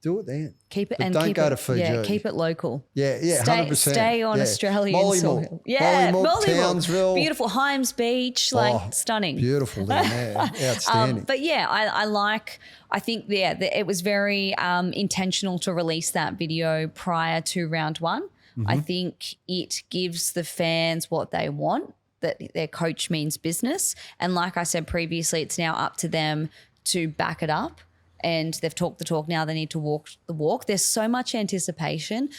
Do it then. Keep it but and don't keep go it, to Fiji. Yeah, keep it local. Yeah, 100%. Stay on Australian soil. Yeah, Mollymook, Townsville. Beautiful Hymes Beach, stunning. Beautiful down there. Outstanding. But yeah, I think it was very intentional to release that video prior to round one. Mm-hmm. I think it gives the fans what they want, that their coach means business. And like I said previously, it's now up to them to back it up. And they've talked the talk, now they need to walk the walk. There's so much anticipation.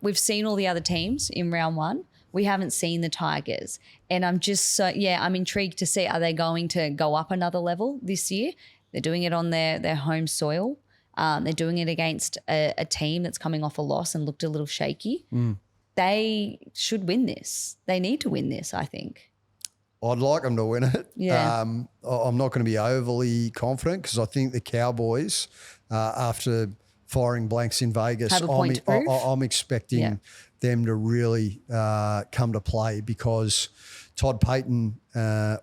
We've seen all the other teams in round one. We haven't seen the Tigers. And I'm just I'm intrigued to see, are they going to go up another level this year? They're doing it on their home soil. They're doing it against a team that's coming off a loss and looked a little shaky. They should win this. They need to win this, I think. I'd like them to win it. Yeah. I'm not going to be overly confident because I think the Cowboys, after firing blanks in Vegas, have a point to prove. I'm expecting them to really come to play because Todd Payten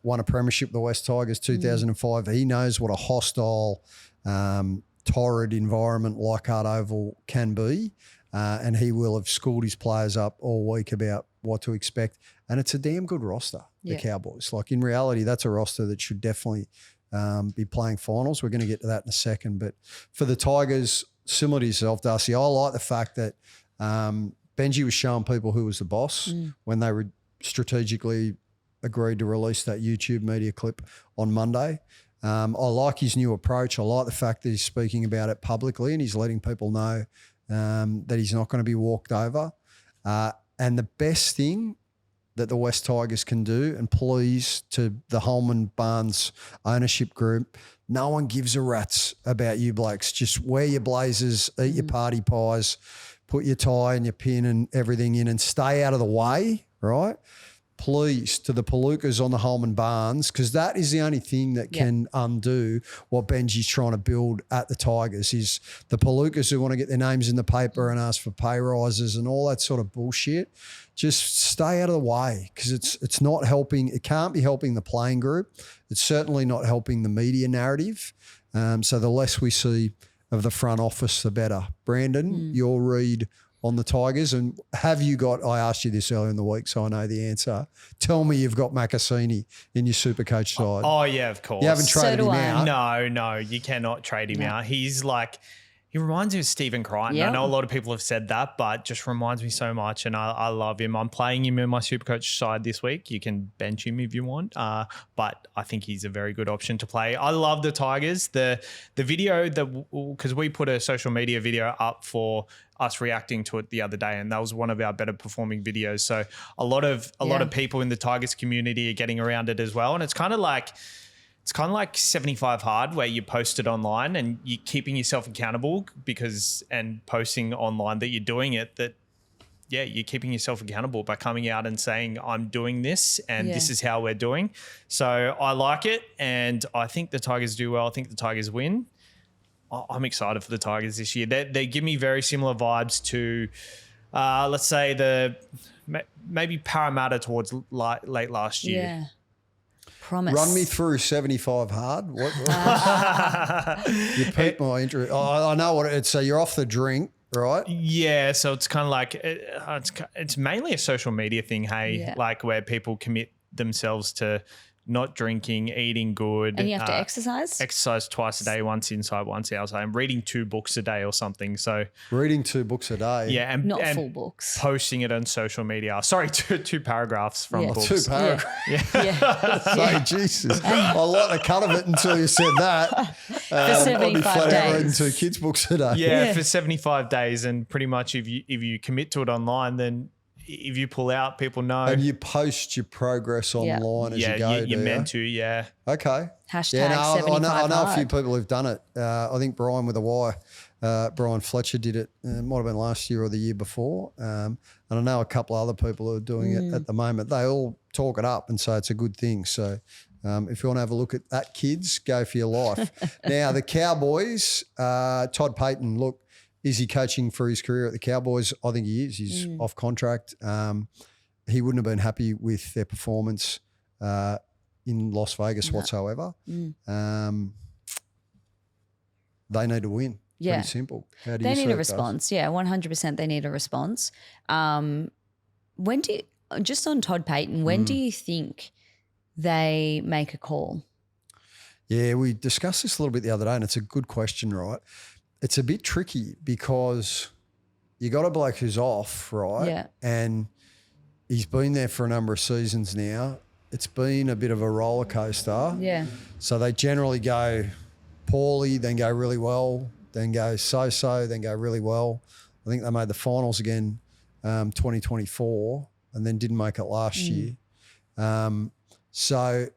won a premiership with the West Tigers 2005. He knows what a hostile, torrid environment Leichhardt Oval can be, and he will have schooled his players up all week about what to expect. And it's a damn good roster, the Cowboys. Like in reality, that's a roster that should definitely be playing finals. We're going to get to that in a second. But for the Tigers, similar to yourself, Darcie, I like the fact that Benji was showing people who was the boss when they were strategically agreed to release that YouTube media clip on Monday. I like his new approach. I like the fact that he's speaking about it publicly and he's letting people know that he's not going to be walked over. And the best thing that the West Tigers can do, and please to the Holman Barnes ownership group, no one gives a rat's about you blokes. Just wear your blazers, eat your party pies, put your tie and your pin and everything in and stay out of the way, right? Please, to the Palookas on the Holman Barnes, because that is the only thing that can undo what Benji's trying to build at the Tigers is the Palookas who want to get their names in the paper and ask for pay rises and all that sort of bullshit. Just stay out of the way because it's not helping. It can't be helping the playing group. It's certainly not helping the media narrative. So the less we see of the front office, the better. Brandon, your read on the Tigers? And have you got, I asked you this earlier in the week, so I know the answer. Tell me you've got Macassini in your Supercoach side. Oh, yeah, of course. You haven't traded him out? No, you cannot trade him out. He's like, he reminds me of Stephen Crichton. Yep. I know a lot of people have said that, but just reminds me so much, and I love him. I'm playing him in my Supercoach side this week. You can bench him if you want, but I think he's a very good option to play. I love the Tigers. The video because we put a social media video up for us reacting to it the other day, and that was one of our better performing videos. So a lot of people in the Tigers community are getting around it as well, and it's kind of like 75 hard, where you post it online and you're keeping yourself accountable and posting online that you're doing it, you're keeping yourself accountable by coming out and saying, I'm doing this and this is how we're doing. So I like it, and I think the Tigers do well. I think the Tigers win. I'm excited for the Tigers this year. They give me very similar vibes to, let's say, maybe Parramatta towards late last year. Yeah. Promise. Run me through 75 hard. What? You piqued my interest. I know what it's. So you're off the drink, right? Yeah. So it's kind of like it's mainly a social media thing. Hey, like where people commit themselves to not drinking, eating good. And you have to exercise? Exercise twice a day, once inside, once outside. I'm reading 2 books a day or something. So reading 2 books a day. Yeah. And not full books. Posting it on social media. Sorry, two paragraphs from books. 2 paragraphs. Yeah. Say, Jesus. I like the cut of it until you said that. For 75 days. Reading 2 kids' books a day. Yeah, for 75 days. And pretty much if you commit to it online, then if you pull out, people know. And you post your progress online as you go. You're meant to, yeah. Okay. Hashtag 75 I know hard. a few people who've done it. I think Brian with a Y, Brian Fletcher did it. It might have been last year or the year before. And I know a couple other people who are doing it at the moment. They all talk it up and say it's a good thing. So if you want to have a look at that, kids, go for your life. Now, the Cowboys, Todd Payten, look, is he coaching for his career at the Cowboys? I think he is. He's off contract. He wouldn't have been happy with their performance in Las Vegas whatsoever. They need to win. Yeah. Pretty simple. How do They you need see a it, response. Yeah, 100% they need a response. Just on Todd Payten, when do you think they make a call? Yeah, we discussed this a little bit the other day, and it's a good question, right? It's a bit tricky because you got a bloke who's off, right? Yeah. And he's been there for a number of seasons now. It's been a bit of a roller coaster. Yeah. So they generally go poorly, then go really well, then go so-so, then go really well. I think they made the finals again 2024 and then didn't make it last year. So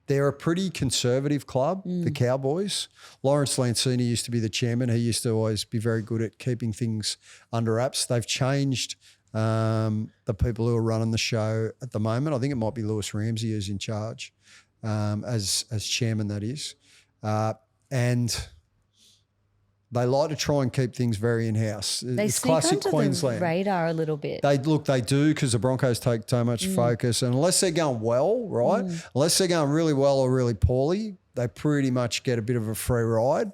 they're a pretty conservative club, the Cowboys. Lawrence Lancini used to be the chairman. He used to always be very good at keeping things under wraps. They've changed the people who are running the show at the moment. I think it might be Lewis Ramsey who's in charge as chairman, that is. And they like to try and keep things very in-house. They it's sneak classic under Queensland. the radar a little bit. They do because the Broncos take so much focus. And unless they're going well, right, unless they're going really well or really poorly, they pretty much get a bit of a free ride.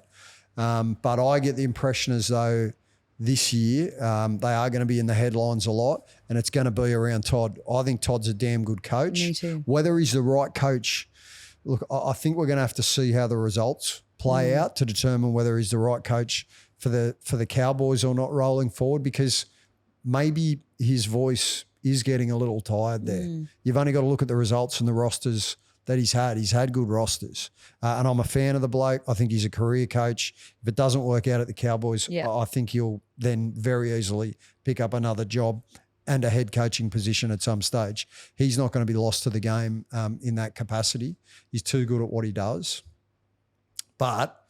But I get the impression as though this year they are going to be in the headlines a lot, and it's going to be around Todd. I think Todd's a damn good coach. Me too. Whether he's the right coach, look, I think we're going to have to see how the results play out to determine whether he's the right coach for the Cowboys or not rolling forward, because maybe his voice is getting a little tired there. You've only got to look at the results and the rosters that he's had. He's had good rosters. And I'm a fan of the bloke. I think he's a career coach. If it doesn't work out at the Cowboys, I think he'll then very easily pick up another job and a head coaching position at some stage. He's not going to be lost to the game in that capacity. He's too good at what he does. But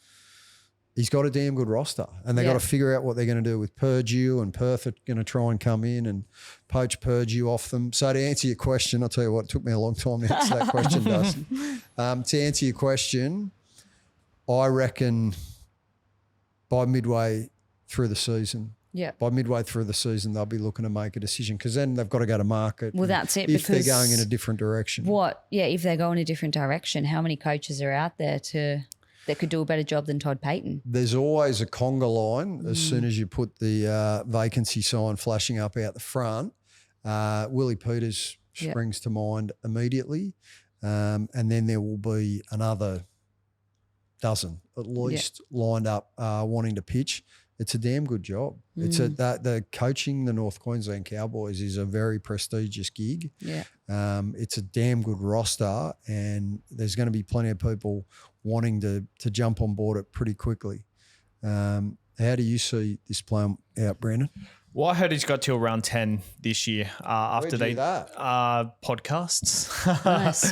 he's got a damn good roster, and they've got to figure out what they're going to do with Purdue, and Perth are going to try and come in and poach Purdue off them. So to answer your question, I'll tell you what, it took me a long time to answer that question, Darcie. To answer your question, I reckon by midway through the season, they'll be looking to make a decision, because then they've got to go to market. Well, that's it. If they're going in a different direction. If they're going a different direction, how many coaches are out there to that could do a better job than Todd Payten. There's always a conga line as soon as you put the vacancy sign flashing up out the front. Willie Peters springs to mind immediately. And then there will be another dozen at least lined up wanting to pitch. It's a damn good job. It's the coaching the North Queensland Cowboys is a very prestigious gig. Yeah. It's a damn good roster, and there's going to be plenty of people wanting to jump on board it pretty quickly. How do you see this playing out, Brandon? Well, I heard he's got till round 10 this year after Where'd you that? Podcasts. Nice.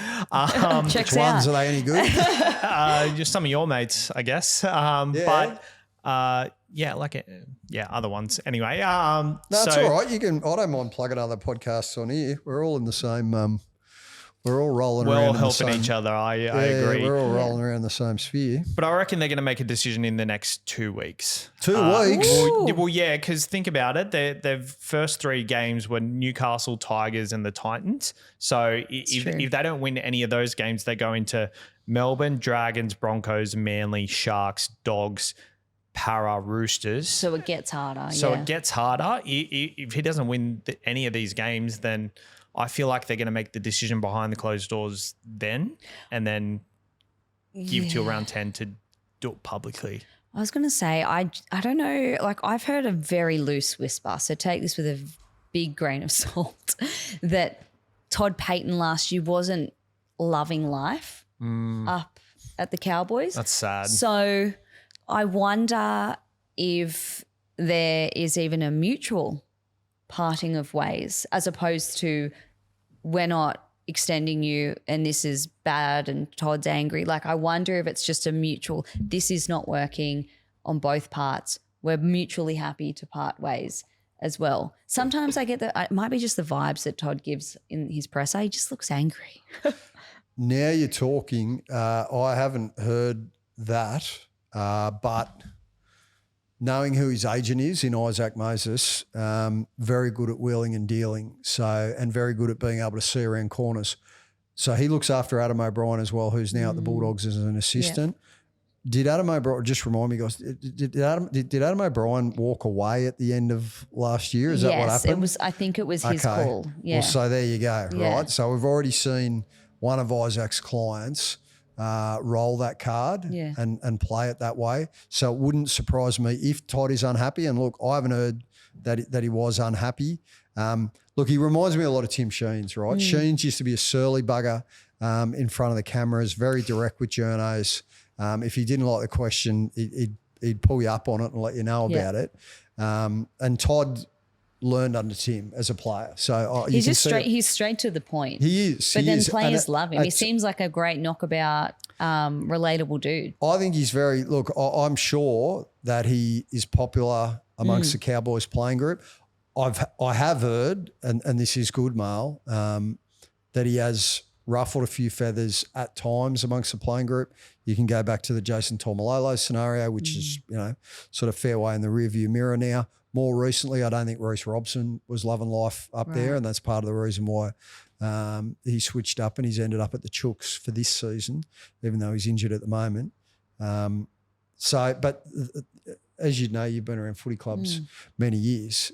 Checks Which ones out. are they any good? Just some of your mates, I guess. But other ones. Anyway. No, it's all right. I don't mind plugging other podcasts on here. We're all in the same. We're all rolling around. We're all in helping the same, each other. I agree. We're all rolling around the same sphere. But I reckon they're going to make a decision in the next 2 weeks. 2 weeks? Well, yeah, because think about it. Their first 3 games were Newcastle, Tigers and the Titans. So if they don't win any of those games, they go into Melbourne, Dragons, Broncos, Manly, Sharks, Dogs, Para, Roosters. So it gets harder. It gets harder. If he doesn't win any of these games, then I feel like they're going to make the decision behind the closed doors then, and then give till round 10 to do it publicly. I was going to say, I don't know, like I've heard a very loose whisper, so take this with a big grain of salt, that Todd Payten last year wasn't loving life up at the Cowboys. That's sad. So I wonder if there is even a mutual parting of ways as opposed to we're not extending you and this is bad and Todd's angry. Like I wonder if it's just a mutual, this is not working on both parts. We're mutually happy to part ways as well. Sometimes I get it might be just the vibes that Todd gives in his presser. He just looks angry. Now you're talking. I haven't heard that, but knowing who his agent is in Isaac Moses, very good at wheeling and dealing, and very good at being able to see around corners. So he looks after Adam O'Brien as well, who's now at the Bulldogs as an assistant. Yeah. Did Adam O'Brien, just remind me, guys, did Adam O'Brien walk away at the end of last year? Is that what happened? Yes, I think it was his call. Yeah. Well, so there you go, right? So we've already seen one of Isaac's clients roll that card and play it that way. So it wouldn't surprise me if Todd is unhappy. And look, I haven't heard that he was unhappy. Look, he reminds me a lot of Tim Sheens, right? Sheens used to be a surly bugger in front of the cameras, very direct with journos. If he didn't like the question, he'd pull you up on it and let you know about it. And Todd learned under Tim as a player. So he's just straight. He's straight to the point. He is. But then players love him. He seems like a great knockabout, relatable dude. I think he's very. Look, I'm sure that he is popular amongst the Cowboys playing group. I have heard, and this is good, Mal, that he has ruffled a few feathers at times amongst the playing group. You can go back to the Jason Taumalolo scenario, which is, sort of fair way in the rearview mirror now. More recently, I don't think Reece Robson was loving life up there, and that's part of the reason why he switched up and he's ended up at the Chooks for this season, even though he's injured at the moment. But as you know, you've been around footy clubs many years.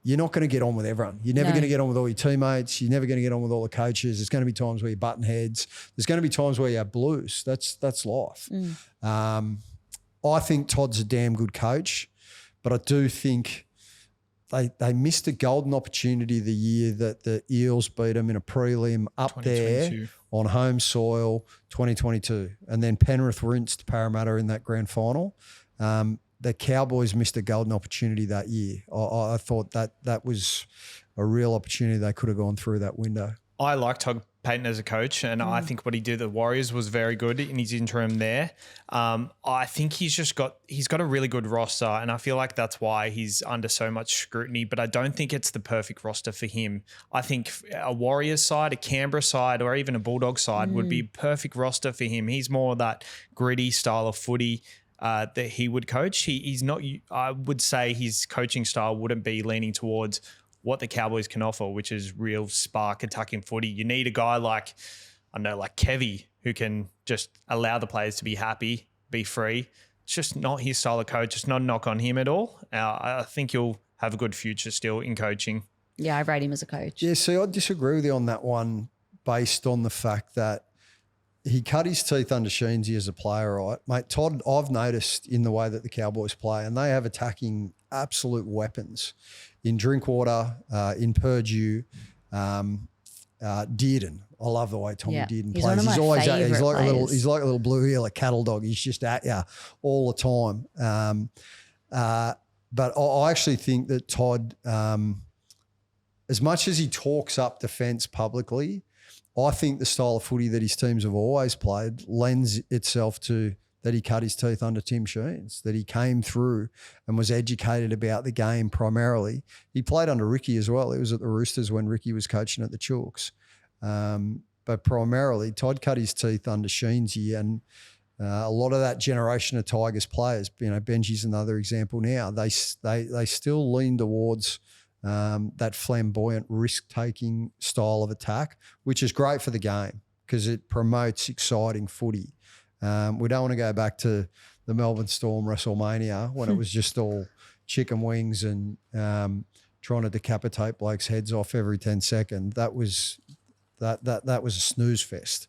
You're not going to get on with everyone. You're never going to get on with all your teammates. You're never going to get on with all the coaches. There's going to be times where you button heads. There's going to be times where you have blues. That's life. I think Todd's a damn good coach, but I do think they missed a golden opportunity the year that the Eels beat them in a prelim up there on home soil, 2022. And then Penrith rinsed Parramatta in that grand final. The Cowboys missed a golden opportunity that year. I thought that was a real opportunity they could have gone through that window. I like Todd Payten as a coach, and I think what he did at the Warriors was very good in his interim there. I think he's got a really good roster, and I feel like that's why he's under so much scrutiny, but I don't think it's the perfect roster for him. I think a Warriors side, a Canberra side, or even a Bulldog side would be a perfect roster for him. He's more that gritty style of footy that he would coach. He's not. I would say his coaching style wouldn't be leaning towards what the Cowboys can offer, which is real spark attacking footy. You need a guy like Kevy, who can just allow the players to be happy, be free. It's just not his style of coach. It's not a knock on him at all. I think he'll have a good future still in coaching. Yeah, I rate him as a coach. Yeah, see, I disagree with you on that one based on the fact that he cut his teeth under Sheensy as a player, right? Mate, Todd, I've noticed in the way that the Cowboys play, and they have attacking absolute weapons in Drinkwater, in Purdue, Dearden. I love the way Tommy Dearden He's plays. one of He's my always at you. He's like favourite he's like a little blue heel, a cattle dog. He's just at you all the time. But I actually think that Todd, as much as he talks up defence publicly, I think the style of footy that his teams have always played lends itself to that he cut his teeth under Tim Sheens, that he came through and was educated about the game primarily. He played under Ricky as well. He was at the Roosters when Ricky was coaching at the Chooks. But primarily, Todd cut his teeth under Sheensy, and a lot of that generation of Tigers players, Benji's another example now, they still lean towards that flamboyant risk-taking style of attack, which is great for the game because it promotes exciting footy. We don't want to go back to the Melbourne Storm WrestleMania when it was just all chicken wings and trying to decapitate blokes' heads off every 10 seconds. That was a snooze fest.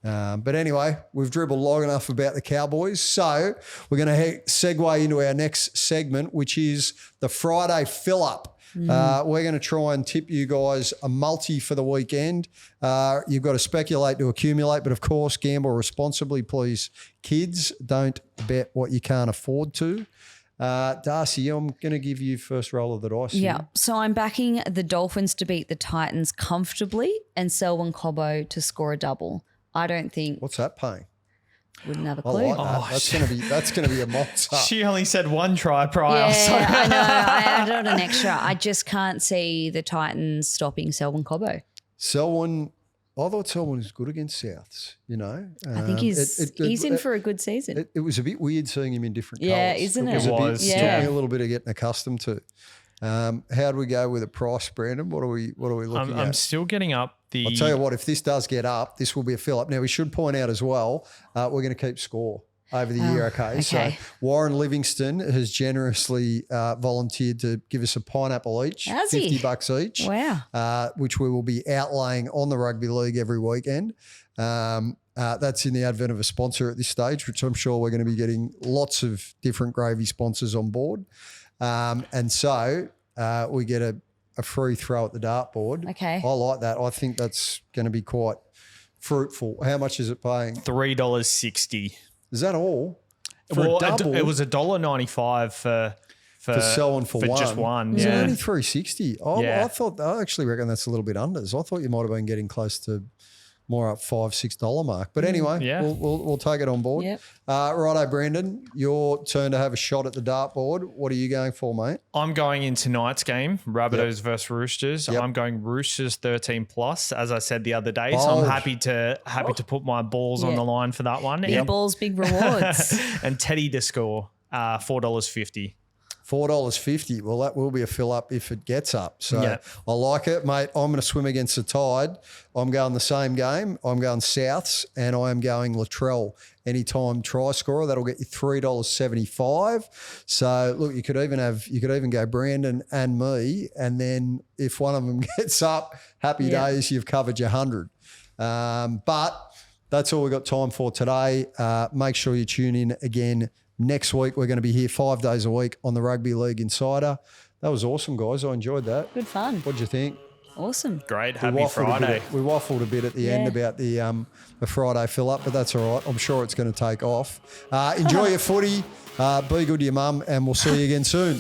But anyway, we've dribbled long enough about the Cowboys. So we're going to segue into our next segment, which is the Friday fill-up. We're going to try and tip you guys a multi for the weekend. You've got to speculate to accumulate, but of course, gamble responsibly, please. Kids, don't bet what you can't afford to. Darcie, I'm going to give you first roll of the dice. Yeah. So I'm backing the Dolphins to beat the Titans comfortably and Selwyn Cobbo to score a double. I don't think. What's that paying? Wouldn't have a I clue. like that. That's going to be a monster. She only said one try prior. Yeah, So. I know. I added an extra. I just can't see the Titans stopping Selwyn Cobbo. Selwyn, I thought Selwyn was good against Souths, I think he's in for a good season. It was a bit weird seeing him in different colours. Yeah, isn't it? It was. Took me a little bit of getting accustomed to. How do we go with a price, Brandon? What are we looking at? I'm still getting up the. I'll tell you what, if this does get up, this will be a fill-up. Now, we should point out as well, we're going to keep score over the year, okay? So Warren Livingston has generously volunteered to give us a pineapple each, Has he? $50 each. Wow. Which we will be outlaying on the Rugby League every weekend. That's in the advent of a sponsor at this stage, which I'm sure we're going to be getting lots of different gravy sponsors on board. And so we get a free throw at the dartboard. Okay. I like that. I think that's going to be quite fruitful. How much is it paying? $3.60. Is that all? For a double? It was $1.95 for Selwyn for one. just one. Is it Yeah. only $3.60? I actually reckon that's a little bit unders. I thought you might have been getting close to more up $5-6 mark. But anyway, we'll take it on board. Yep. Righto, Brandon, your turn to have a shot at the dartboard. What are you going for, mate? I'm going in tonight's game, Rabbitohs versus Roosters. Yep. I'm going Roosters 13+, as I said the other day. So Bold. I'm happy to put my balls on the line for that one. Big balls, big rewards. And Teddy to score, $4.50. $4.50. Well, that will be a fill up if it gets up. So Yeah. I like it, mate. I'm going to swim against the tide. I'm going the same game. I'm going Souths, and I am going Latrell. Anytime try scorer, that'll get you $3.75. So look, you could even go Brandon and me, and then if one of them gets up, happy days, you've covered your 100. But that's all we've got time for today. Make sure you tune in again. Next week, we're going to be here 5 days a week on the Rugby League Insider. That was awesome, guys. I enjoyed that. Good fun. What'd you think? Awesome. Great. Happy Friday. We waffled a bit at the end about the Friday fill-up, but that's all right. I'm sure it's going to take off. Enjoy your footy. Be good to your mum, and we'll see you again soon.